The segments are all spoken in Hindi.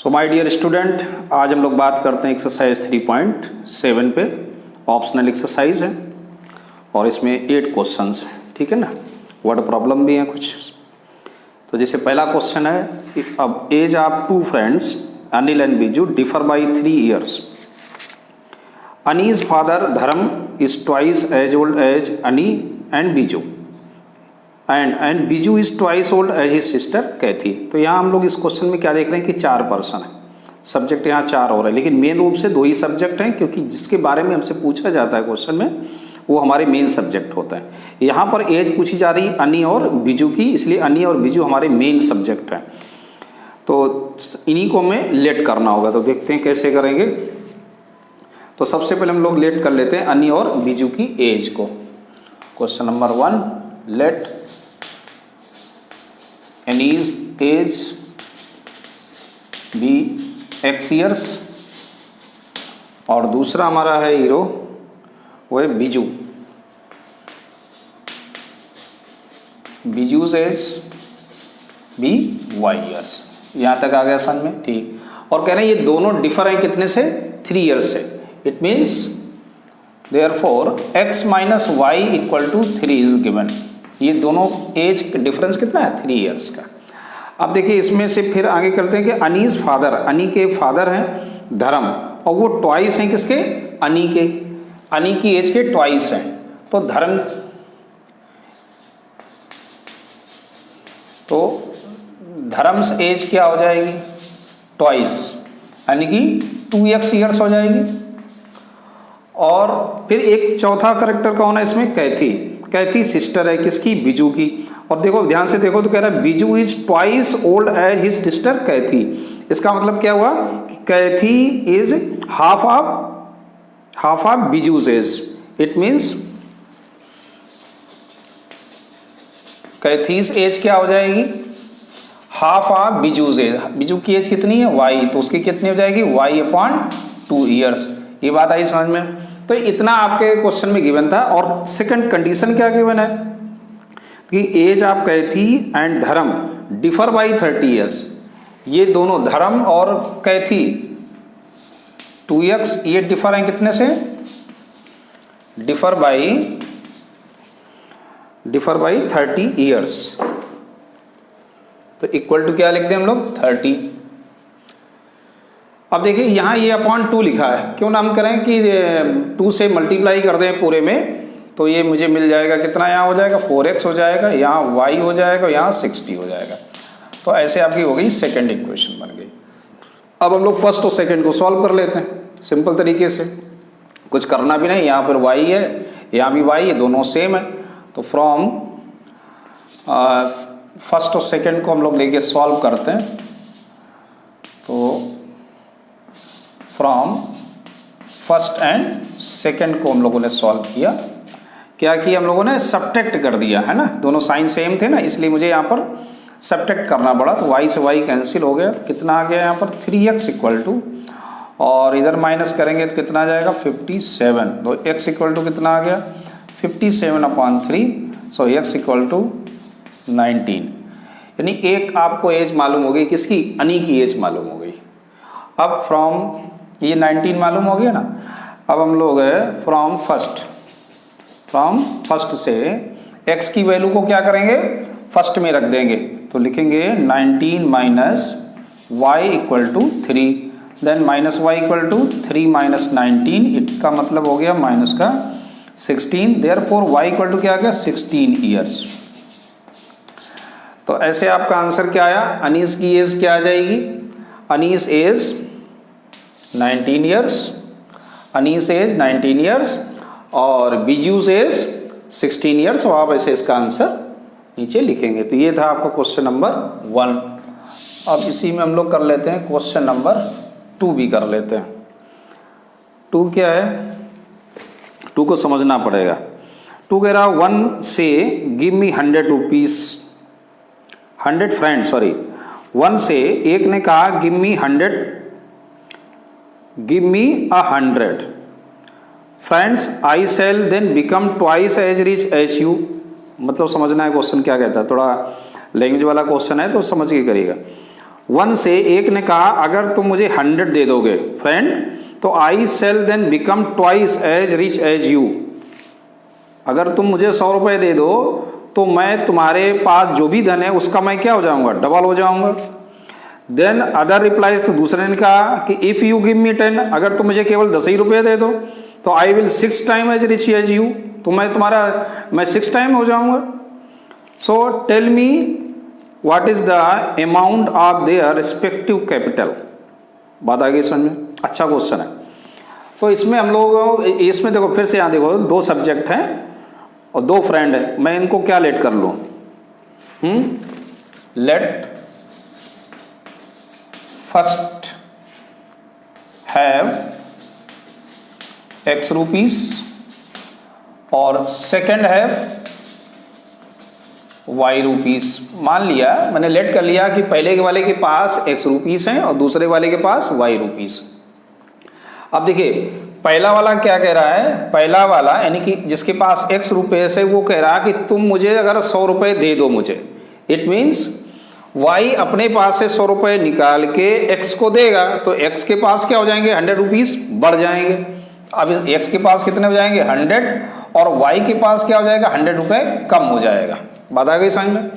सो माय डियर स्टूडेंट, आज हम लोग बात करते हैं एक्सरसाइज 3.7 पे। ऑप्शनल एक्सरसाइज है और इसमें 8 क्वेश्चंस हैं, ठीक है ना। वर्ड प्रॉब्लम भी हैं कुछ। तो जैसे पहला क्वेश्चन है कि अब age of 2 friends Anil and Biju differ by 3 years। Ani's father Dharma is twice as old as Ani and Biju and Biju is twice old as his sister Kathy. तो यहाँ हम लोग इस क्वेश्चन में क्या देख रहे हैं कि 4 पर्सन है, सब्जेक्ट यहाँ 4 और है, लेकिन मेन रूप से 2 ही सब्जेक्ट हैं, क्योंकि जिसके बारे में हमसे पूछा जाता है क्वेश्चन में वो हमारे मेन सब्जेक्ट होता है। यहाँ पर एज पूछी जा रही अनी और बिजू की, इसलिए अनी और बिजू हमारे मेन सब्जेक्ट हैं। तो इन्हीं को हमें लेट करना होगा। तो देखते हैं कैसे करेंगे। तो सबसे पहले हम लोग लेट कर लेते हैं अनी और बिजू की एज को। Question number 1, let Annie's age be X years और दूसरा हमारा है हीरो वो है Biju. Biju's age be Y years। यहाँ तक आ गया समझ में, ठीक। और कह रहे हैं ये दोनों डिफर हैं कितने से, 3 years से। It means therefore x minus Y equal to 3 is given. ये दोनों एज डिफरेंस कितना है, 3 years का। अब देखिए इसमें से फिर आगे करते हैं कि अनीज फादर, अनी के फादर हैं धर्म, और वो ट्वाइस हैं किसके, अनी के। अनी की एज के ट्वाइस हैं, तो धर्म, तो धर्म्स एज क्या हो जाएगी, ट्वाइस, यानी कि 2x years हो जाएगी। और फिर एक चौथा करेक्टर कौन है इसमें, कैथी। कैथी सिस्टर है किसकी, बिजू की। और देखो ध्यान से देखो तो कह रहा है Biju is twice old as his sister Kathy. इसका मतलब क्या हुआ कि Kathy is half of Biju's age. It means Kathy's age क्या हो जाएगी, half of Biju's age. Biju की एज कितनी है, y, तो उसकी कितनी हो जाएगी, y/2 years। ये बात आई समझ में। तो इतना आपके क्वेश्चन में गिवन था। और सेकंड कंडीशन क्या गिवन है कि एज ऑफ कैथी एंड धर्म डिफर बाई 30 years। ये दोनों धर्म और कैथी 2x, ये डिफर हैं कितने से, डिफर बाई 30 years। तो इक्वल टू क्या लिख दें हम लोग, 30। अब देखिए यहाँ ये अपॉन 2 लिखा है, क्यों ना हम करें कि 2 से मल्टीप्लाई कर दें पूरे में, तो ये मुझे मिल जाएगा कितना, यहाँ हो जाएगा 4x हो जाएगा, यहाँ y हो जाएगा, यहाँ 60 हो जाएगा। तो ऐसे आपकी हो गई सेकंड इक्वेशन बन गई। अब हम लोग फर्स्ट और सेकंड को सॉल्व कर लेते हैं सिंपल तरीके से, कुछ करना भी नहीं। यहाँ पर y है, यहाँ भी y है, दोनों सेम है। तो फ्रॉम फर्स्ट और सेकंड को हम लोग लेके सॉल्व करते हैं। तो फ्रॉम फर्स्ट एंड सेकंड को हम लोगों ने सॉल्व किया। क्या किया हम लोगों ने, सब्ट्रैक्ट कर दिया है ना, दोनों साइन सेम थे ना, इसलिए मुझे यहाँ पर सब्ट्रैक्ट करना पड़ा। तो y से y कैंसिल हो गया, कितना आ गया यहाँ पर 3x इक्वल टू, और इधर माइनस करेंगे तो कितना आ जाएगा 57। तो x इक्वल टू कितना आ गया 57/3। सो x इक्वल टू 19। यानी एक आपको एज मालूम हो गई किसकी, अनी की एज मालूम हो गई। अब फ्रॉम ये 19 मालूम हो गया ना। अब हम लोग फ्रॉम फर्स्ट से x की वैल्यू को क्या करेंगे, फर्स्ट में रख देंगे। तो लिखेंगे 19 minus Y equal to 3, then minus Y equal to 3 minus 19, इसका मतलब हो गया माइनस का 16। देयरफॉर y इक्वल टू क्या आ गया 16 years। तो ऐसे आपका आंसर क्या आया, अनीस की एज क्या आ जाएगी, Annie's age 19 years, Annie's age 19 years और बिजूज एज 16 years। और आप ऐसे इसका आंसर नीचे लिखेंगे। तो ये था आपका क्वेश्चन नंबर 1। अब इसी में हम लोग कर लेते हैं क्वेश्चन नंबर 2 भी कर लेते हैं। 2 क्या है, 2 को समझना पड़ेगा। 2 कह रहा 1 से give me 100 rupees, 100 friend, sorry 1 से एक ने कहा give me 100 friends, I shall then become twice as rich as you. मतलब समझना है क्वेश्चन क्या कहता है, थोड़ा लैंग्वेज वाला क्वेश्चन है तो समझ के करिएगा। 1 से एक ने कहा अगर तुम मुझे 100 दे दोगे फ्रेंड तो I shall then become twice as rich as you. अगर तुम मुझे 100 रुपये दे दो तो मैं तुम्हारे पास जो भी धन है उसका मैं क्या हो जाऊंगा, डबल हो जाऊंगा। देन अदर रिप्लाइज, तो दूसरे ने कहा कि इफ यू गिव मी 10, अगर तुम मुझे केवल 10 ही रुपये दे दो तो I will 6 time as rich as you, तो मैं 6 टाइम हो जाऊंगा। So tell me what is the amount of their respective capital. बात आ गई समझ में? अच्छा क्वेश्चन है। तो इसमें हम लोग इसमें देखो फिर से यहाँ देखो 2 सब्जेक्ट हैं और 2 फ्रेंड है, मैं इनको क्या लेट कर लूँ, let first have X rupees और सेकंड हैव Y रुपीस। मान लिया मैंने लेट कर लिया कि पहले वाले के पास X रुपीस हैं और दूसरे वाले के पास Y रुपीस। अब देखिए पहला वाला क्या कह रहा है, पहला वाला यानी कि जिसके पास X रुपये है वो कह रहा है कि तुम मुझे अगर 100 रुपये दे दो मुझे, इट मीन्स Y अपने पास से 100 रुपये निकाल के X को देगा तो X के पास क्या हो जाएंगे, 100 रुपीस बढ़ जाएंगे। अब X के पास कितने हो जाएंगे, 100, और Y के पास क्या हो जाएगा, 100 रुपये कम हो जाएगा। बात आ गई समझ में?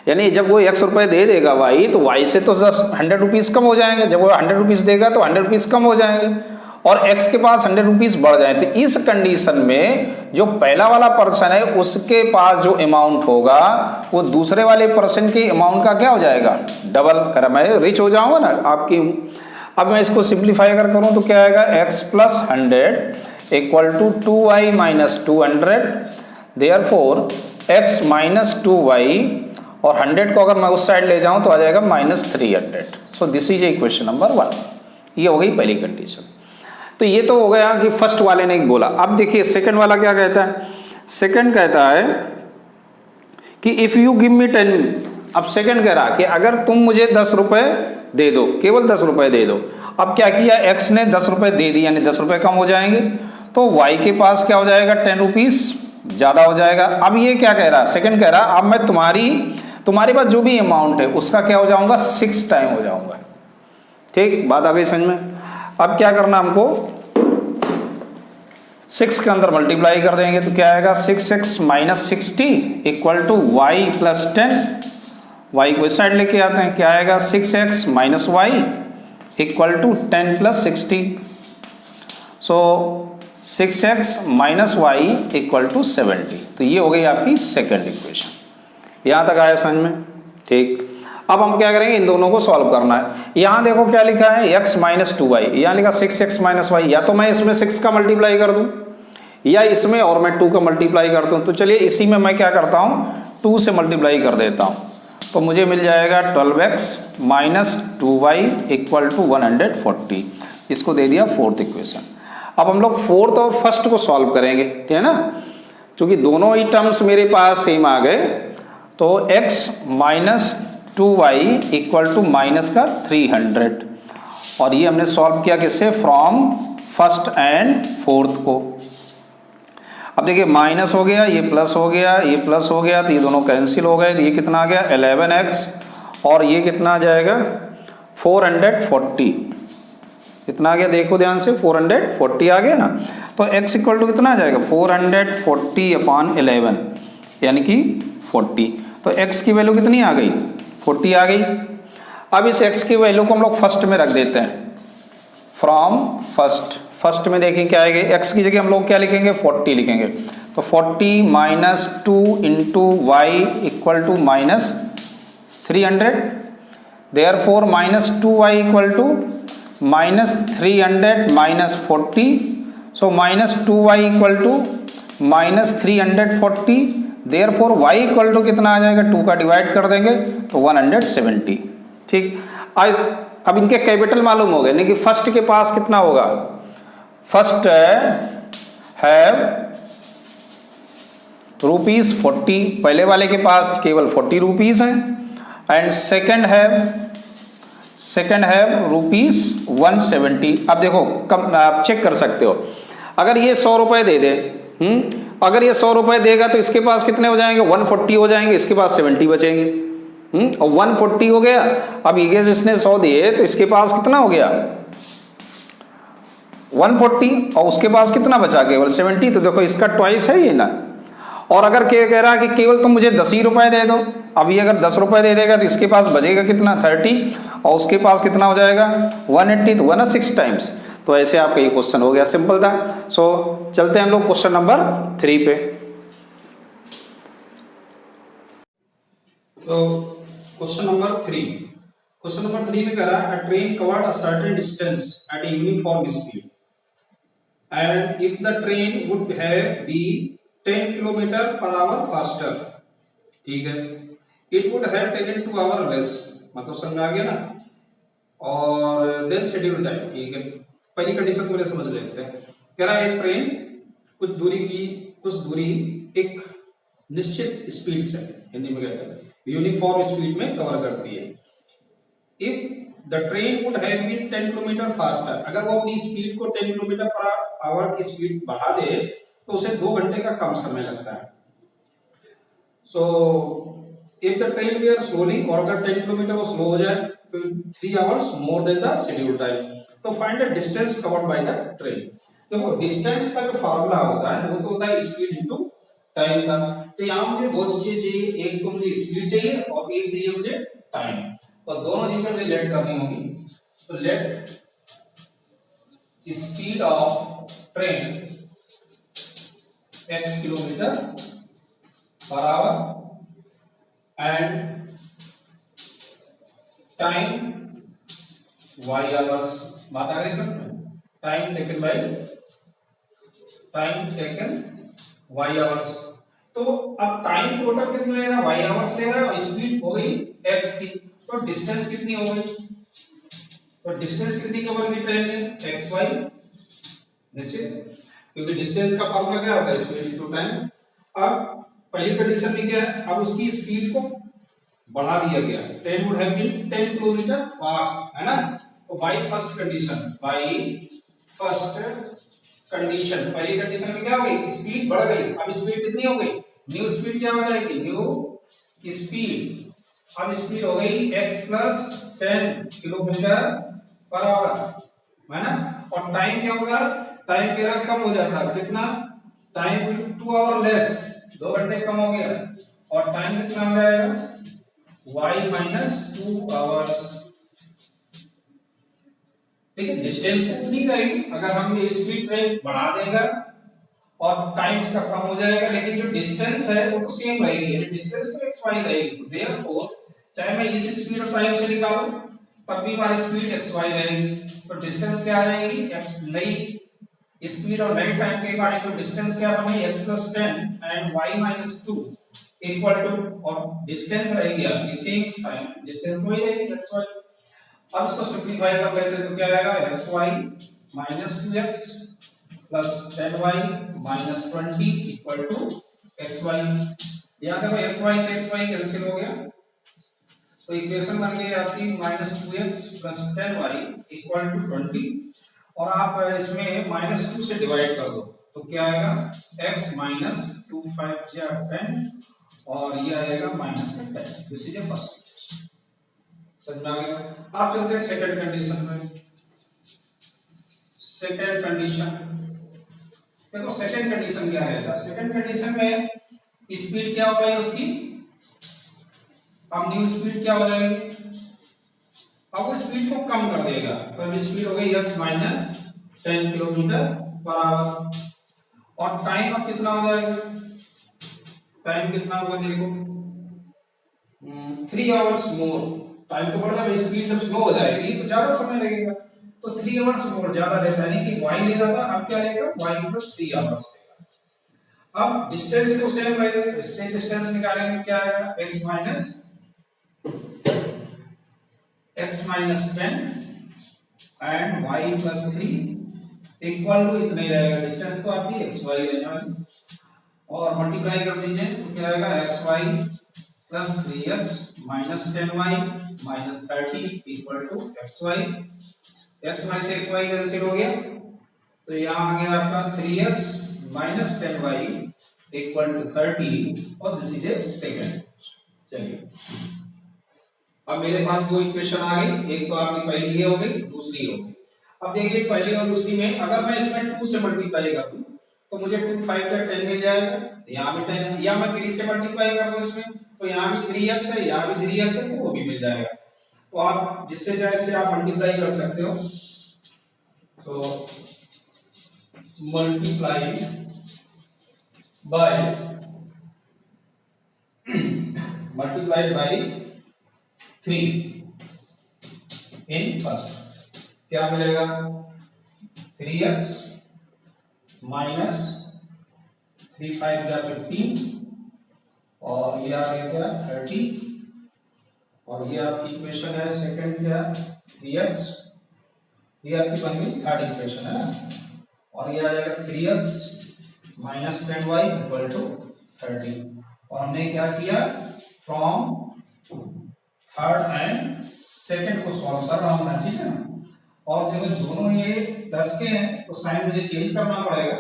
यानी जब वो X रुपये दे देगा Y तो Y से तो 100 रुपीस कम हो जाएंगे, जब वो 100 रुपीस देगा तो 100 रुपीस कम हो जाएंगे और X के पास 100 रुपीस बढ़ जाए। तो इस कंडीशन में जो पहला वाला पर्सन है उसके पास जो अमाउंट होगा वो दूसरे वाले पर्सन के अमाउंट का क्या हो जाएगा, डबल। कर मैं रिच हो जाऊंगा ना आपकी। अब मैं इसको सिंप्लीफाई अगर करूं तो क्या आएगा, x plus 100 equal to 2y minus 200, therefore x minus 2y और 100 को अगर मैं उस साइड ले जाऊं तो आ जाएगा minus 300। So this is equation number 1। ये हो गई पहली कंडीशन। तो ये तो हो गया कि फर्स्ट वाले ने बोला। अब देखिए सेकंड वाला क्या कहता है, सेकंड कहता है कि इफ यू गिव मी 10। अब सेकंड कह रहा कि अगर तुम मुझे 10 रुपए दे दो, केवल 10 रुपए दे दो। अब क्या किया, एक्स ने 10 रुपए दे दिए यानी 10 रुपए कम हो जाएंगे तो वाई के पास क्या हो जाएगा, 10 रुपीस ज्यादा हो जाएगा। अब ये क्या कह रहा, सेकंड कह रहा अब मैं तुम्हारे पास जो भी अमाउंट है उसका क्या हो जाऊंगा, 6 टाइम हो जाऊंगा। ठीक, बात आ गई समझ में? अब क्या करना हमको, 6 के अंदर मल्टीप्लाई कर देंगे तो क्या आएगा, 6x minus 60 equal to y plus 10। Y को इस साइड लेके आते हैं, क्या आएगा 6x minus Y equal to 10 plus 60। So 6x minus Y equal to 70। तो ये हो गई आपकी सेकंड इक्वेशन। यहां तक आया समझ में? ठीक। अब हम क्या करेंगे, इन दोनों को सॉल्व करना है। यहां देखो क्या लिखा है, x माइनस 2y, यहां लिखा 6x माइनस वाई। या तो मैं इसमें 6 का मल्टीप्लाई कर दूं या इसमें और मैं 2 का मल्टीप्लाई कर दूं। तो चलिए इसी में मैं क्या करता हूं, 2 से मल्टीप्लाई कर देता हूं तो मुझे मिल जाएगा 12x minus 2y equal to 140। इसको दे दिया फोर्थ इक्वेशन। अब हम लोग फोर्थ और फर्स्ट को सॉल्व करेंगे, ठीक है ना, क्योंकि दोनों ही टर्म्स मेरे पास सेम आ गए। तो x minus 2y equal to minus का 300 और ये हमने सॉल्व किया किससे, फ्रॉम फर्स्ट एंड फोर्थ को। अब देखिए माइनस हो गया, ये प्लस हो गया, ये प्लस हो गया, तो ये दोनों कैंसिल हो गए। तो ये कितना आ गया 11x और ये कितना आ जाएगा 440। कितना आ गया देखो ध्यान से, 440 आ गया ना। तो x इक्वल टू कितना आ जाएगा 440 अपॉन 11 यानी कि 40। तो x की वैल्यू कितनी आ गई, 40 आ गई। अब इस x की वैल्यू को हम लोग फर्स्ट में रख देते हैं, फ्रॉम फर्स्ट। फर्स्ट में देखें क्या आएगा, x की जगह हम लोग क्या लिखेंगे 40 लिखेंगे। तो 40 minus 2 into y equal to minus 300, therefore minus 2y equal to minus 300 minus 40। So minus 2y equal to minus 340, therefore y equal to कितना आ जाएगा, 2 का डिवाइड कर देंगे तो 170। ठीक, अब इनके कैपिटल मालूम हो गए, यानी कि फर्स्ट के पास कितना होगा, फर्स्ट हैव ₹40, पहले वाले के पास केवल 40 रुपीज हैं। And second have ₹170। अब देखो कम, आप चेक कर सकते हो, अगर ये 100 रुपए दे दे, अगर ये 100 रुपए देगा तो इसके पास कितने हो जाएंगे 140 हो जाएंगे, इसके पास 70 बचेंगे। और 140 हो गया। अब ये इसने 100 दिए तो इसके पास कितना हो गया 140, और उसके पास कितना बचा केवल 70। तो देखो इसका ट्वाइस है ये ना। और अगर कह रहा है कि केवल तुम मुझे 10 ही रुपए दे दो, अब ये अगर 10 रुपए दे देगा तो इसके पास बचेगा कितना 30, और उसके पास कितना हो जाएगा 180, तो 1 6 टाइम्स। तो ऐसे आपका ये क्वेश्चन हो गया, सिंपल था। सो चलते हैं हम लोग क्वेश्चन नंबर 3 पे। तो क्वेश्चन नंबर 3 में कह रहा है, a train covered a certain distance at a uniform speed and if the train would have been 10 kilometer per hour faster, ठीक है, it would have taken 2 hour less, मतलब समझ आ गया ना। और then schedule time, ठीक है, पहली कंडीशन को समझ लेते हैं। कह रहा है एक ट्रेन कुछ दूरी एक निश्चित स्पीड से, हिंदी में कहते हैं यूनिफॉर्म स्पीड में कवर करती है। If the train would have been 10 kilometre faster, अगर वो अपनी स्पीड को 10 किलोमीटर पर आवर की स्पीड बढ़ा दे तो उसे 2 घंटे का कम समय लगता है। So if the train were slowly, और अगर 10 किलोमीटर वो स्लो हो जाए तो 3 hours more than the schedule time. तो find the distance covered by the train. देखो डिस्टेंस का जो फार्मूला होता है वो तो होता है स्पीड इनटू टाइम का। तो यहां मुझे दो चीजें चाहिए, एक तो मुझे स्पीड चाहिए और एक चाहिए मुझे टाइम, और दोनों चीजें मुझे लेट करनी होगी। तो let speed of train x kilometre per hour and time y hours. बात आ गई सब। Time taken y hours. तो अब टाइम टोटल कितना ले रहा है y आवर्स ले रहा है, और स्पीड हो गई x की। तो डिस्टेंस कितनी हो गई, तो डिस्टेंस कितनी कवर की ट्रेन ने xy निश्चित, क्योंकि डिस्टेंस का फॉर्मूला क्या होता है स्पीड इनटू टाइम। अब पहली कंडीशन में क्या है, अब उसकी स्पीड को बढ़ा दिया गया, train would have been 10 kilometre fast, है ना। तो बाय फर्स्ट कंडीशन पहली कंडीशन में क्या हो गई, स्पीड बढ़ गई। अब स्पीड कितनी हो गई, न्यू स्पीड क्या हो जाएगी, न्यू स्पीड। अब स्पीड हो गई x plus 10 kilometre per our, है ना। और टाइम क्या होगा, टाइम मेरा कम हो जाता है, कितना टाइम 2 आवर लेस, 2 घंटे कम हो गया। और टाइम कितना हो जाएगा y माइनस 2 आवर्स। देखिए डिस्टेंस कितनी रहेगी, अगर हम ये स्पीड ट्रेन बढ़ा देगा और टाइम इसका कम हो जाएगा, लेकिन जो डिस्टेंस है वो तो सेम रहेगी, डिस्टेंस तो xy रहेगी। तो देयरफॉर चाहे मैं इस स्पीड और टाइम से निकालूं तब भी हमारी स्पीड xy रहेगी। तो डिस्टेंस क्या आ जाएगी, x नई स्पीड और नई टाइम के अकॉर्डिंग तो डिस्टेंस क्या बनेगी x plus 10 and y minus 2 equal to, और डिस्टेंस रहेगी आपकी सेम टाइम, डिस्टेंस वही रहेगी xy। अब इसको सिंपलीफाई कर लेते हैं तो क्या आएगा xy minus 2x plus 10y minus 20 equal to xy। यहाँ देखो xy से xy कैंसिल हो गया, तो इक्वेशन बन गई आपकी minus 2x plus 10y equal to 20, और आप इसमें माइनस 2 से डिवाइड कर दो तो क्या आएगा x माइनस 2 5 या 10, और ये आएगा माइनस 10। दिस इज फर्स्ट, समझ में आ गया। आप चलते हैं सेकंड कंडीशन में। सेकंड कंडीशन देखो, सेकंड कंडीशन क्या रहेगा, सेकंड कंडीशन में स्पीड क्या हो रही है उसकी, अब न्यू स्पीड क्या हो जाएगी, अब वो स्पीड को कम कर देगा। तो स्पीड हो गई x minus 10 kilometre per our, और टाइम अब कितना हो जाएगा, टाइम कितना होगा देखो 3 आवर्स मोर। टाइम तो बढ़ जाएगा, स्पीड जब स्लो हो जाएगी तो ज्यादा समय लगेगा, तो 3 आवर्स मोर ज्यादा रहता है, यानी कि y ले रहा था अब क्या लेगा y प्लस 3 आवर्स लेगा। अब डिस्टेंस तो सेम रहेगा, इससे डिस्टेंस निकालेंगे क्या आएगा x minus 10 and y plus 3 equal to इतने रहेगा, डिस्टेंस तो आपकी xy रहने वाली, और मल्टीप्लाई कर दीजिए तो क्या आएगा xy plus 3x minus 10y minus 30 equal to xy। xy से xy कैंसिल हो गया, तो यहाँ आ गया आपका 3x minus 10y equal to 30, और दिस इज ए सेकंड। चलिए अब मेरे पास दो इक्वेशन आ गई, एक तो आपकी पहली ये हो गई, दूसरी हो गई। अब देखिए पहली और दूसरी में अगर मैं इसमें 2 से मल्टीप्लाई कर दूं तो मुझे 2 5 का 10 मिल जाएगा, यहाँ भी 10 है, या मैं 3 से मल्टीप्लाई कर दूं इसमें तो यहाँ भी 3x है, यहाँ भी 3x है, तो वो भी मिल जाएगा। तो आप जिससे चाहे से आप मल्टीप्लाई कर सकते हो, तो multiply by multiply by 3 in first, क्या मिलेगा 3x माइनस 3 5 या 15 और ये आ गया क्या 30 और ये आपकी इक्वेशन है सेकंड क्या 3x, ये आपकी बन गई थर्ड इक्वेशन है ना, और ये आ जाएगा 3x minus 10y equal to 30। और हमने क्या किया फ्रॉम थर्ड एंड सेकंड को सॉल्व कर रहा हूं मैं, ठीक है ना। और जब दोनों ये 10 के हैं तो साइन मुझे चेंज करना पड़ेगा,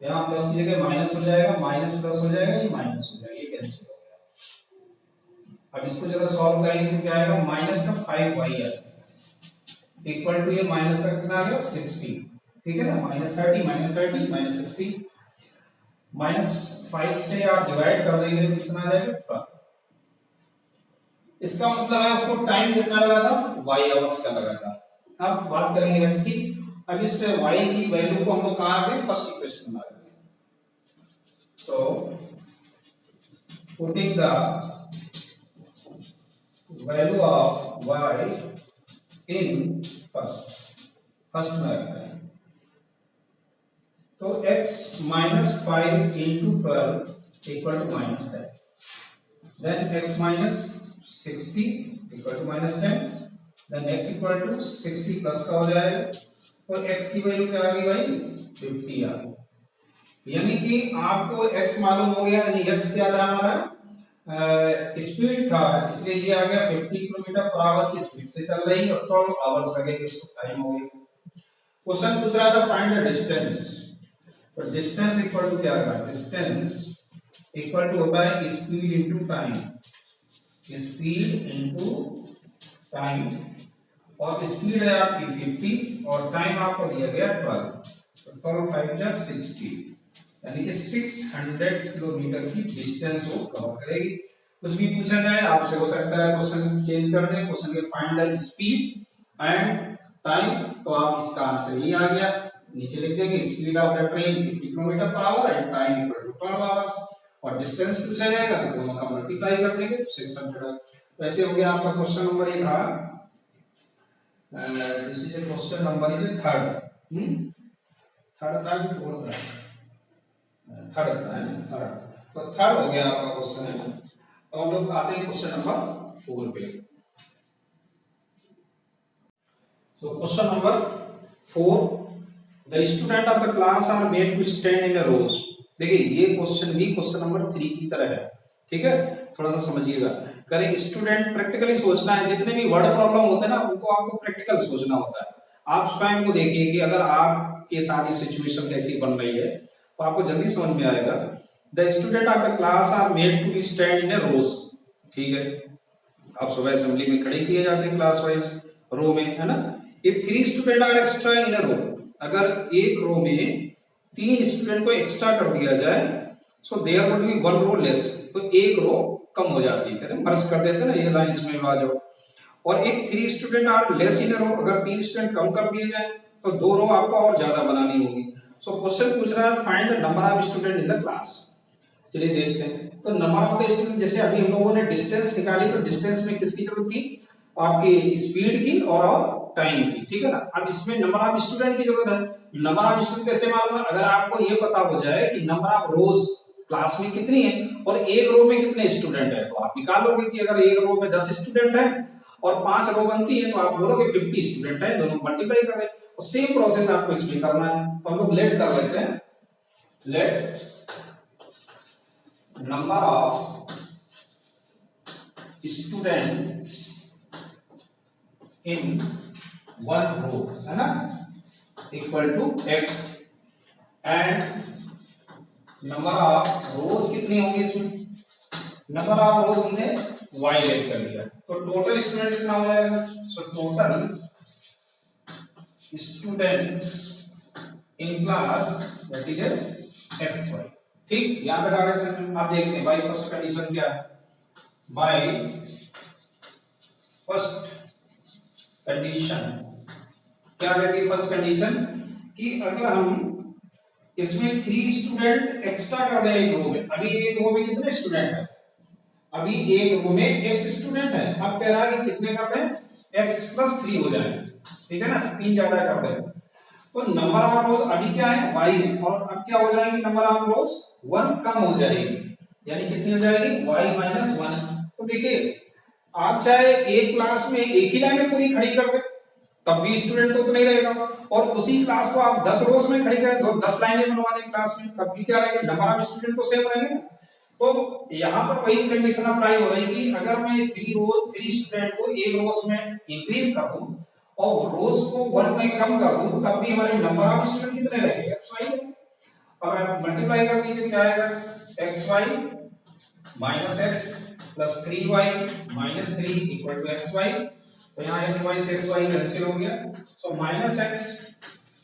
यहाँ प्लस की जगह माइनस हो जाएगा, माइनस प्लस हो जाएगा, ये माइनस हो जाएगा, ये कैंसिल हो गया। अब इसको जब सॉल्व करेंगे तो क्या आएगा माइनस का 5y इक्वल टू ये माइनस का कितना आ गया 60, ठीक है ना, माइनस 30 माइनस 30 माइनस 60, माइनस 5 से आप डिवाइड कर देंगे तो कितना आ जाएगा 12। इसका मतलब है उसको टाइम कितना लगा था y आवर्स का लगा था। अब बात करेंगे x की, अब इस y की वैल्यू को हम लोग कहां रखें फर्स्ट इक्वेशन में रखेंगे, तो putting the value of y in first में रखते हैं, तो x minus 5 into 12 equal to minus 10, then x minus 60 equal to minus 10, then x equal to 60 plus का हो जाएगा, तो x की वैल्यू क्या आ गई भाई 50 आ गई। यानी कि आपको x मालूम हो गया, यानी x क्या था हमारा स्पीड था, इसलिए ये आ गया 50 किलोमीटर पर आवर की स्पीड से चल रही है और 12 आवर्स लगेंगे, इसको टाइम हो गया। क्वेश्चन पूछ रहा था फाइंड द डिस्टेंस, तो डिस्टेंस इक्वल टू क्या होगा, डिस्टेंस इक्वल टू होता है speed into time, speed into time, और स्पीड है आपकी 50 और टाइम आपको दिया गया 12, तो 12 5 जा 60, यानी कि 600 किलोमीटर की डिस्टेंस वो कवर करेगी। कुछ भी पूछा जाए आपसे हो सकता है क्वेश्चन चेंज कर दें, क्वेश्चन के find the speed and time, तो आप इसका आंसर ये आ गया, नीचे लिख देंगे speed of the train 50 kilometre per hour and time equal to 12 hours, और डिस्टेंस पूछा जाएगा तो दोनों का मल्टीप्लाई कर देंगे तो 600। तो ऐसे हो गया आपका क्वेश्चन नंबर ये था, this is question number is third, third था कि फोर्थ था, थर्ड था थर्ड, तो थर्ड हो गया आपका क्वेश्चन है। तो हम लोग आते हैं क्वेश्चन नंबर 4 पे। So question number 4, the student of the class are made to stand in a rows। देखिए ये क्वेश्चन भी क्वेश्चन नंबर 3 की तरह है, ठीक है, थोड़ा सा समझिएगा। करें स्टूडेंट प्रैक्टिकली सोचना है, जितने भी वर्ड प्रॉब्लम होते हैं ना उनको आपको प्रैक्टिकल सोचना होता है। आप स्वयं को देखिए कि अगर आपके साथ ये सिचुएशन कैसी बन रही है तो आपको जल्दी समझ में आएगा। The student of the class are made to be stand in a rows, ठीक है, आप सुबह असेंबली में खड़े किए जाते हैं क्लास वाइज रो में, है ना। If 3 student are extra in a row, अगर एक रो में 3 स्टूडेंट को एक्स्ट्रा कर दिया जाए, so there would be 1 row less, तो एक रो कम हो जाती है, कहते हैं मर्ज कर देते हैं ना, ये लाइन इसमें आ जाओ। और if 3 student are less in a row, अगर 3 स्टूडेंट कम कर दिए जाए तो 2 रो आपको और ज्यादा बनानी होगी। सो क्वेश्चन पूछ रहा है find the number of student in the class. चलिए देखते हैं, तो नंबर ऑफ द स्टूडेंट, जैसे अभी हम लोगों ने डिस्टेंस निकाली, तो डिस्टेंस में किसकी जरूरत थी, आपकी स्पीड की और टाइम की, ठीक है ना। अब इसमें नंबर ऑफ स्टूडेंट की जरूरत है। नंबर ऑफ स्टूडेंट कैसे मालूम है, अगर आपको ये पता हो जाए कि नंबर ऑफ रोज क्लास में कितनी है और एक रो में कितने स्टूडेंट है, तो आप निकालोगे कि अगर एक रो में 10 स्टूडेंट है और 5 रो बनती है तो आप बोलोगे 50 स्टूडेंट है, दोनों मल्टीप्लाई कर दें। और सेम प्रोसेस आपको इसमें करना है, तो हम लोग लेट कर लेते हैं, let number of students in one row, है ना, equal to x, and number of rows कितनी होंगी इसमें, नंबर ऑफ रोज हमने y लेट कर लिया, तो टोटल स्टूडेंट कितना हो जाएगा? So total students in class that is x y. ठीक, याद रखा गया सर। आप देखते हैं बाई फर्स्ट कंडीशन क्या है? बाई फर्स्ट कंडीशन क्या कहती है? फर्स्ट कंडीशन कि अगर हम इसमें 3 स्टूडेंट एक्स्ट्रा कर दें एक रो में, अभी एक रो में कितने स्टूडेंट है? अभी एक रो में x स्टूडेंट है, अब कह रहा है कि कितने कर दें? x प्लस 3 हो जाए, ठीक है ना, 3 ज्यादा कर दें। तो नंबर ऑफ रोज अभी क्या है? y है, और अब क्या हो जाएगी? नंबर ऑफ रोज 1 कम हो जाएगी, यानी कितनी हो जाएगी? y minus 1। तो देखिए, आप चाहे एक क्लास में एक ही लाइन में पूरी खड़ी कर दे, तब भी स्टूडेंट तो उतना ही रहेगा, और उसी क्लास को आप 10 रोज में खड़ी करें, तो 10 लाइनें बनवा दें क्लास में, तब भी क्या रहेगा? नंबर ऑफ स्टूडेंट तो सेम रहेंगे ना। तो यहाँ पर वही कंडीशन अप्लाई हो रही है कि अगर मैं 3 स्टूडेंट को एक रोज में इंक्रीज कर दूं और रोज को 1 में कम कर दूं, तब भी हमारे नंबर ऑफ स्टूडेंट कितने रहेंगे? X y. अब आप मल्टीप्लाई कर दीजिए, क्या आएगा? X y minus x plus 3y minus 3 equal to x y. तो यहाँ एक्स वाई से एक्स वाई कैंसिल हो गया, so minus x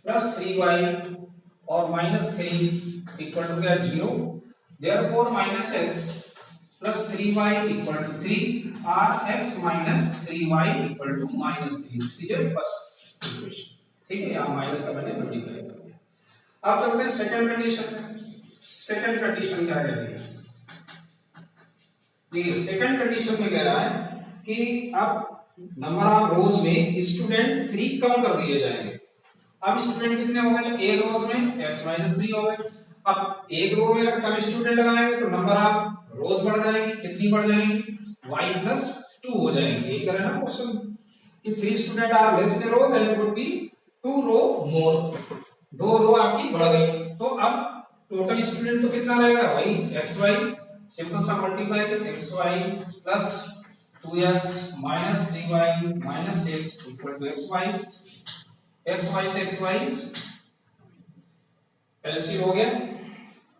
plus 3y और माइनस 3 इक्वल टू क्या? 0। Therefore minus x plus 3y equal to 3 or x minus 3y equal to minus 3. This is your first equation. ठीक है, यहाँ माइनस का मैंने मल्टीप्लाई कर दिया। अब चलते हैं सेकंड कंडीशन में। सेकंड कंडीशन क्या कहती है? देखिए, सेकंड कंडीशन में कह रहा है कि अब नंबर ऑफ रोज में स्टूडेंट 3 कम कर दिए जाएंगे। अब स्टूडेंट कितने हो गए? एक रोज में x माइनस 3 हो गए। अब एक रो में अगर कम स्टूडेंट लगाएंगे तो नंबर ऑफ रोज बढ़ जाएंगी, कितनी बढ़ जाएंगी? y प्लस 2 हो जाएंगी। यही कह रहा है ना क्वेश्चन कि 3 student are less than row, then it would be 2 row more. 2 row आपकी बढ़ गई, तो अब टोटल स्टूडेंट तो कितना रहेगा? वही xy, सिंपल सा मल्टीप्लाई करके xy plus 2x minus 3y minus 6 equal to xy। xy से xy एलसीएम हो गया,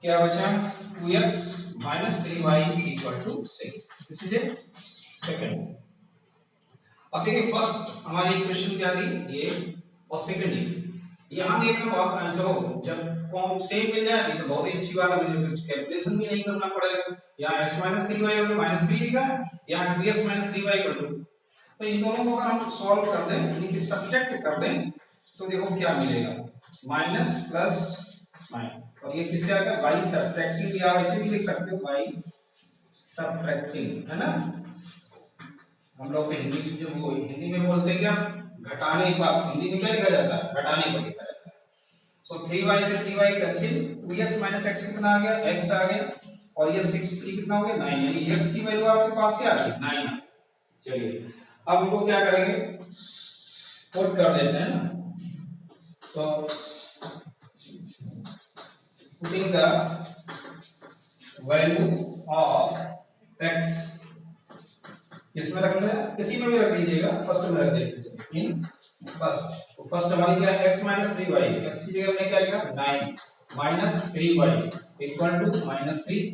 क्या बचा? 2x minus 3y equal to 6। This is a second. अब देखिए, फर्स्ट हमारी इक्वेशन क्या थी? ये, और सेकंड ये। यहां देखना बहुत, जो जब कॉम सेम मिल जाए तो बहुत ही अच्छी बात है, मुझे कुछ कैलकुलेशन भी नहीं करना पड़ेगा। यहाँ x माइनस 3y और माइनस 3 लिखा है, यहाँ 2x minus 3y equal to, तो इन दोनों को अगर हम सॉल्व कर दें, यानी कि सब्ट्रैक्ट कर दें, तो देखो क्या मिलेगा? माइनस प्लस माइनस, और ये किससे आता है? y सब्ट्रैक्टिंग, या ऐसे भी लिख सकते हो y सब्ट्रैक्टिंग, है ना। हम लोग तो हिंदी में बोलते हैं क्या? घटाने पर। हिंदी में क्या लिखा जाता है? घटाने पर लिखा जाता है। सो 3y से 3y cancel, 2x minus x कितना आ गया? x आ गया, और ये 6 3 कितना हो गया? 9, यानी x की वैल्यू आपके पास क्या आ गई? 9। चलिए, अब इनको क्या करेंगे? पुट कर देते हैं ना। तो putting the value of x, इसमें रख लेना, किसी में भी रख दीजिएगा, फर्स्ट में रख दीजिए। इन फर्स्ट, तो फर्स्ट हमारी क्या है? x माइनस 3y, x की जगह हमने क्या लिखा? 9 minus 3y equal to minus 3।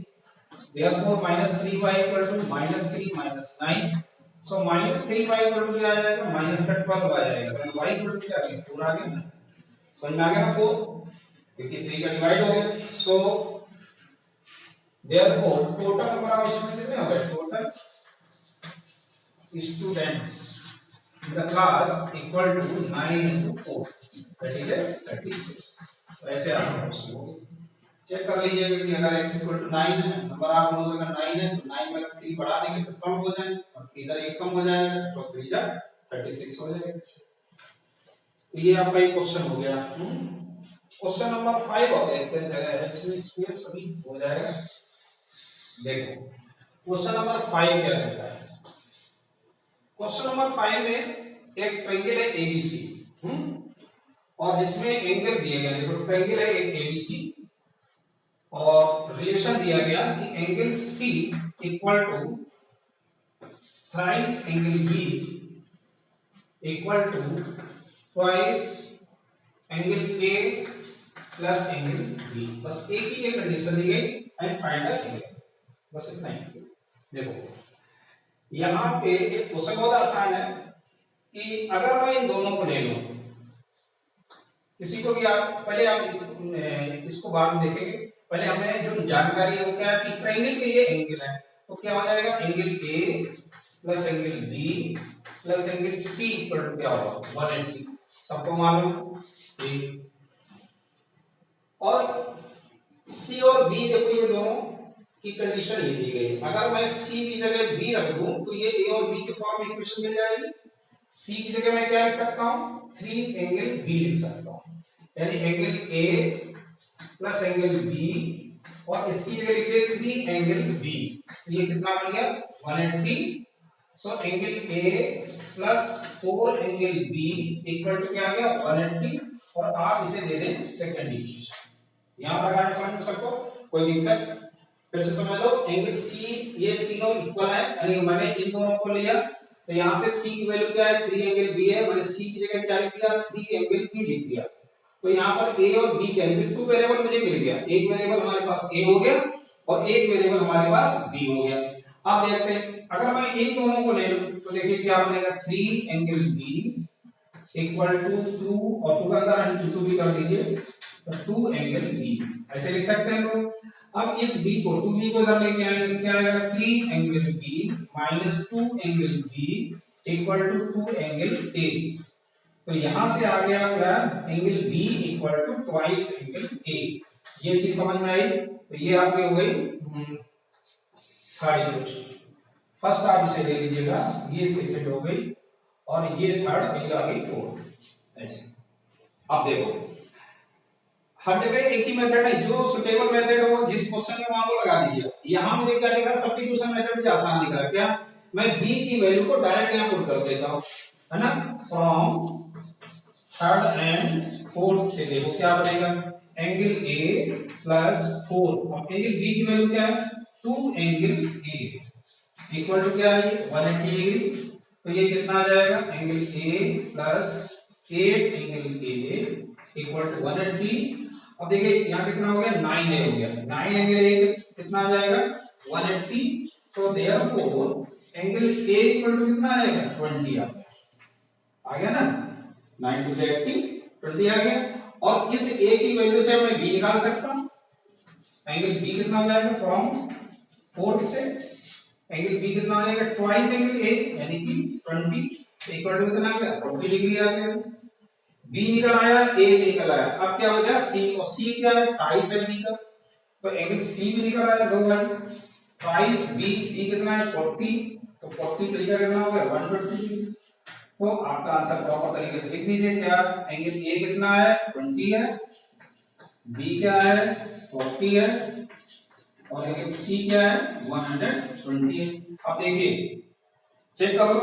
Therefore minus 3y equal to minus 3 minus 9। So minus 3y equal to क्या आ जाएगा? माइनस का 12 आ जाएगा, तो y इक्वल टू क्या आ गया? 4 आ गया ना। समझ में आ गया ना? 4, क्योंकि 3 का डिवाइड हो गया। So therefore total number of student कितने हो गए? Total students in the class equal to 9 into 4, that is 36। तो ऐसे आपका क्वेश्चन हो गया। चेक कर लीजिएगा कि अगर x इक्वल टू 9 है, नंबर ऑफ रोज अगर 9 है, तो 9 में अगर 3 बढ़ा देंगे तो कम हो जाएंगे, और इधर 1 कम हो जाएगा, तो 3 जा 36 हो जाएगा। तो ये आपका एक क्वेश्चन हो गया। क्वेश्चन नंबर 5 और देखते हैं, जगह है इसमें, इसमें सभी हो जाएगा। देखो क्वेश्चन नंबर 5 क्या कहता है? क्वेश्चन नंबर 5 में एक ट्रायंगल है एबीसी, और जिसमें एंगल दिए गए, देखो ट्रायंगल है एक एबीसी, और रिलेशन दिया गया कि angle C equal to thrice angle B equal to twice angle A plus angle B. बस एक ही ये कंडीशन दी गई, एंड फाइंड द एंगल, बस इतना ही। देखो यहाँ पे एक क्वेश्चन बहुत आसान है कि अगर मैं इन दोनों को ले लूं, किसी को भी आप पहले आप इसको बाद में देखेंगे, पहले हमें जो जानकारी है वो क्या है कि ट्रायंगल के ये एंगल है, तो क्या हो जाएगा angle A plus angle B plus angle C equal to क्या होगा 180, सबको मालूम है। और सी और बी देखो ये दोनों की कंडीशन ये दी गई है, अगर मैं सी की जगह बी रख दूं तो ये ए और बी के फॉर्म में इक्वेशन मिल जाएगी। सी की जगह मैं क्या लिख सकता हूं 3 एंगल बी लिख सकता हूं, यानी angle A plus angle B और इसकी जगह लिखिए 3 एंगल बी, ये कितना बन गया 180। So angle A plus 4 angle B equal to क्या आ गया 180, और आप इसे दे दें सेकंड इक्वेशन। यहां तक आया समझ सबको, कोई दिक्कत? फिर से समझ लो, एंगल सी ये तीनों इक्वल है, यानी मैंने इन दोनों को लिया तो यहां से सी की वैल्यू क्या है 3 एंगल बी है, मैंने सी की जगह क्या लिख दिया 3 एंगल बी लिख दिया। तो यहां पर ए और बी के लिए 2 वेरिएबल मुझे मिल गया, एक वेरिएबल हमारे पास ए हो गया और एक वेरिएबल हमारे पास बी हो गया। अब देखते हैं अगर मैं इन दोनों को ले लूं तो देखिए क्या बनेगा 3 एंगल बी इक्वल टू 2 और 2 का अंदर हम 2 भी कर दीजिए तो 2 एंगल बी, ऐसे लिख सकते हैं लोग। अब इस b को 2b को इधर लेके आएंगे तो क्या आएगा 3 angle b minus 2 angle b equal to 2 angle a। तो यहां से आ गया क्या angle b equal to twice angle a। ये चीज समझ में आई? तो ये आपकी हो गई थर्ड इक्वेशन। फर्स्ट आप इसे ले लीजिएगा, ये सेकंड हो गई और ये थर्ड, ये आ गई फोर्थ। ऐसे अब देखो हर जगह एक ही मेथड है, जो सुटेबल मेथड हो जिस क्वेश्चन में वहां वो लगा दीजिए। यहां मुझे क्या दिख रहा है सब्स्टिट्यूशन मेथड मुझे आसान दिख रहा है, क्या मैं b की वैल्यू को डायरेक्ट यहां पुट कर देता हूं, है ना। फ्रॉम थर्ड एंड फोर्थ से देखो क्या बनेगा एंगल a प्लस 4, अब एंगल b की वैल्यू क्या है 2 एंगल a इक्वल टू क्या है 180 डिग्री, तो ये कितना आ जाएगा angle a plus 8 angle a equal to 180। अब देखिए यहाँ कितना हो गया 9a हो गया, 9 एंगल a कितना आ जाएगा 180, तो therefore angle a equal to कितना आ जाएगा 20 आ गया ना, 9 टू 80 20 आ गया। और इस a की वैल्यू से मैं b निकाल सकता हूं, एंगल b कितना हो जाएगा फ्रॉम फोर्थ से एंगल b कितना आ जाएगा ट्वाइस एंगल a यानी कि 20 इक्वल टू कितना आ गया 40 डिग्री आ गया। b निकल आया a भी निकल आया, अब क्या बचा c, और c क्या है ट्वाइस है b का, तो एंगल c भी निकल आया 2 बार ट्वाइस b कितना है 40, तो 40 तरीका कितना हो गया 120 डिग्री। तो आपका आंसर प्रॉपर तरीके से लिख दीजिए, क्या एंगल a कितना है 20 है, b क्या है 40 है और एंगल c क्या है 120 है। अब देखिए चेक करो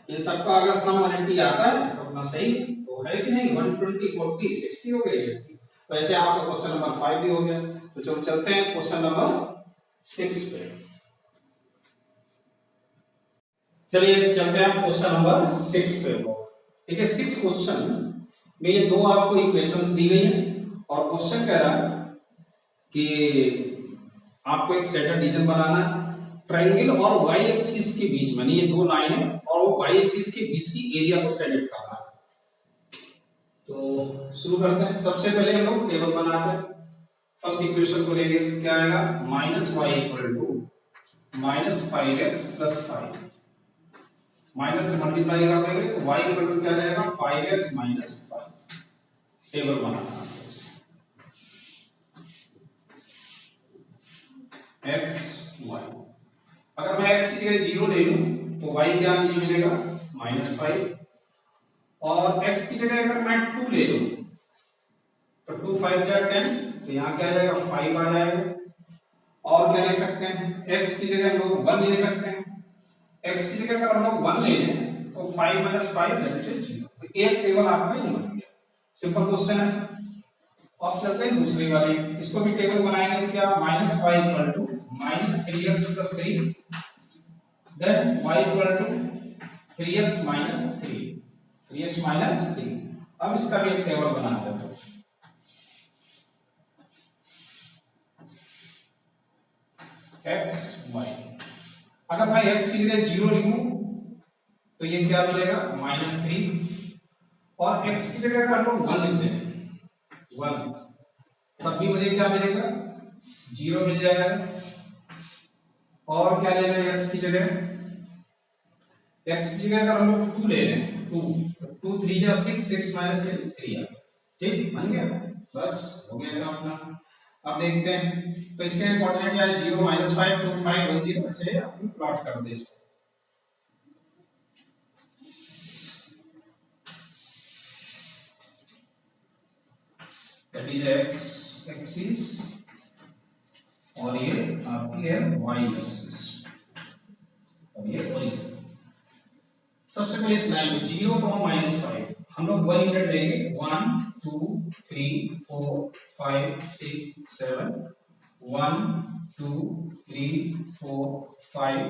इन सबका अगर सम 180 आता है तो अपना सही है कि नहीं, 120 40 60 हो गई है। तो ऐसे आपका क्वेश्चन नंबर 5 भी हो गया। तो चलो चलते हैं क्वेश्चन नंबर 6 पे। चलिए चलते हैं क्वेश्चन नंबर 6 पे। ठीक है 6 क्वेश्चन में ये दो आपको इक्वेशंस दी गई हैं और क्वेश्चन कह रहा है कि आपको एक सेंटर रीजन बनाना है ट्रायंगल और वाई एक्सिस के बीच में, ये दो लाइन है और वो वाई एक्सिस के बीच की एरिया को सेलेक्ट करना है। तो शुरू करते हैं। सबसे पहले हम लोग टेबल बनाते हैं। फर्स्ट इक्वेशन को लेंगे क्या आएगा minus Y equal to minus 5x plus 5, minus से मल्टीप्लाई कर देंगे तो y इक्वल टू क्या जाएगा 5x माइनस 5। टेबल बनाना x y, अगर मैं x की जगह 0 ले लूं तो y क्या मुझे मिलेगा -5, और x की जगह अगर मैं 2 ले लूं तो 2 5 जा 10, तो यहाँ क्या आ जाएगा 5 आ जाएगा। और क्या ले सकते हैं x की जगह हम लोग 1 ले सकते हैं, x की जगह अगर हम लोग 1 ले लें तो 5 - 5 0, तो एक टेबल आपका ये बन गया। सिंपल क्वेश्चन है। अब चलते हैं दूसरी वाली, इसको भी टेबल बनाएंगे तो क्या -y equal to -3x + 3, then y equal to 3x - 3, 3x - 3। अब इसका भी एक टेबल बनाते हैं। x y अगर मैं x की जगह 0 लिखूं तो ये क्या मिलेगा -3, और x की जगह अगर हम 1 लिख दें 1, तब भी मुझे क्या मिलेगा 0 मिल जाएगा। और क्या ले लें x की जगह, x की जगह अगर हम लोग 2 ले लें 2, तो 2 3 जा 6, 6 माइनस 3 आ, ठीक बन गया, बस हो गया काम था। अब देखते हैं तो इसके कोऑर्डिनेट क्या है 0 -5 2 5 1 0, ऐसे हम प्लॉट कर दे इसको। दैट इज x एक्सिस और ये आपकी है y एक्सिस और ये ओरिजिन। सबसे पहले इस लाइन को 0 -5 हम लोग 1 यूनिट लेंगे 1 2 3 4 5 6 7 1 2 3 4 5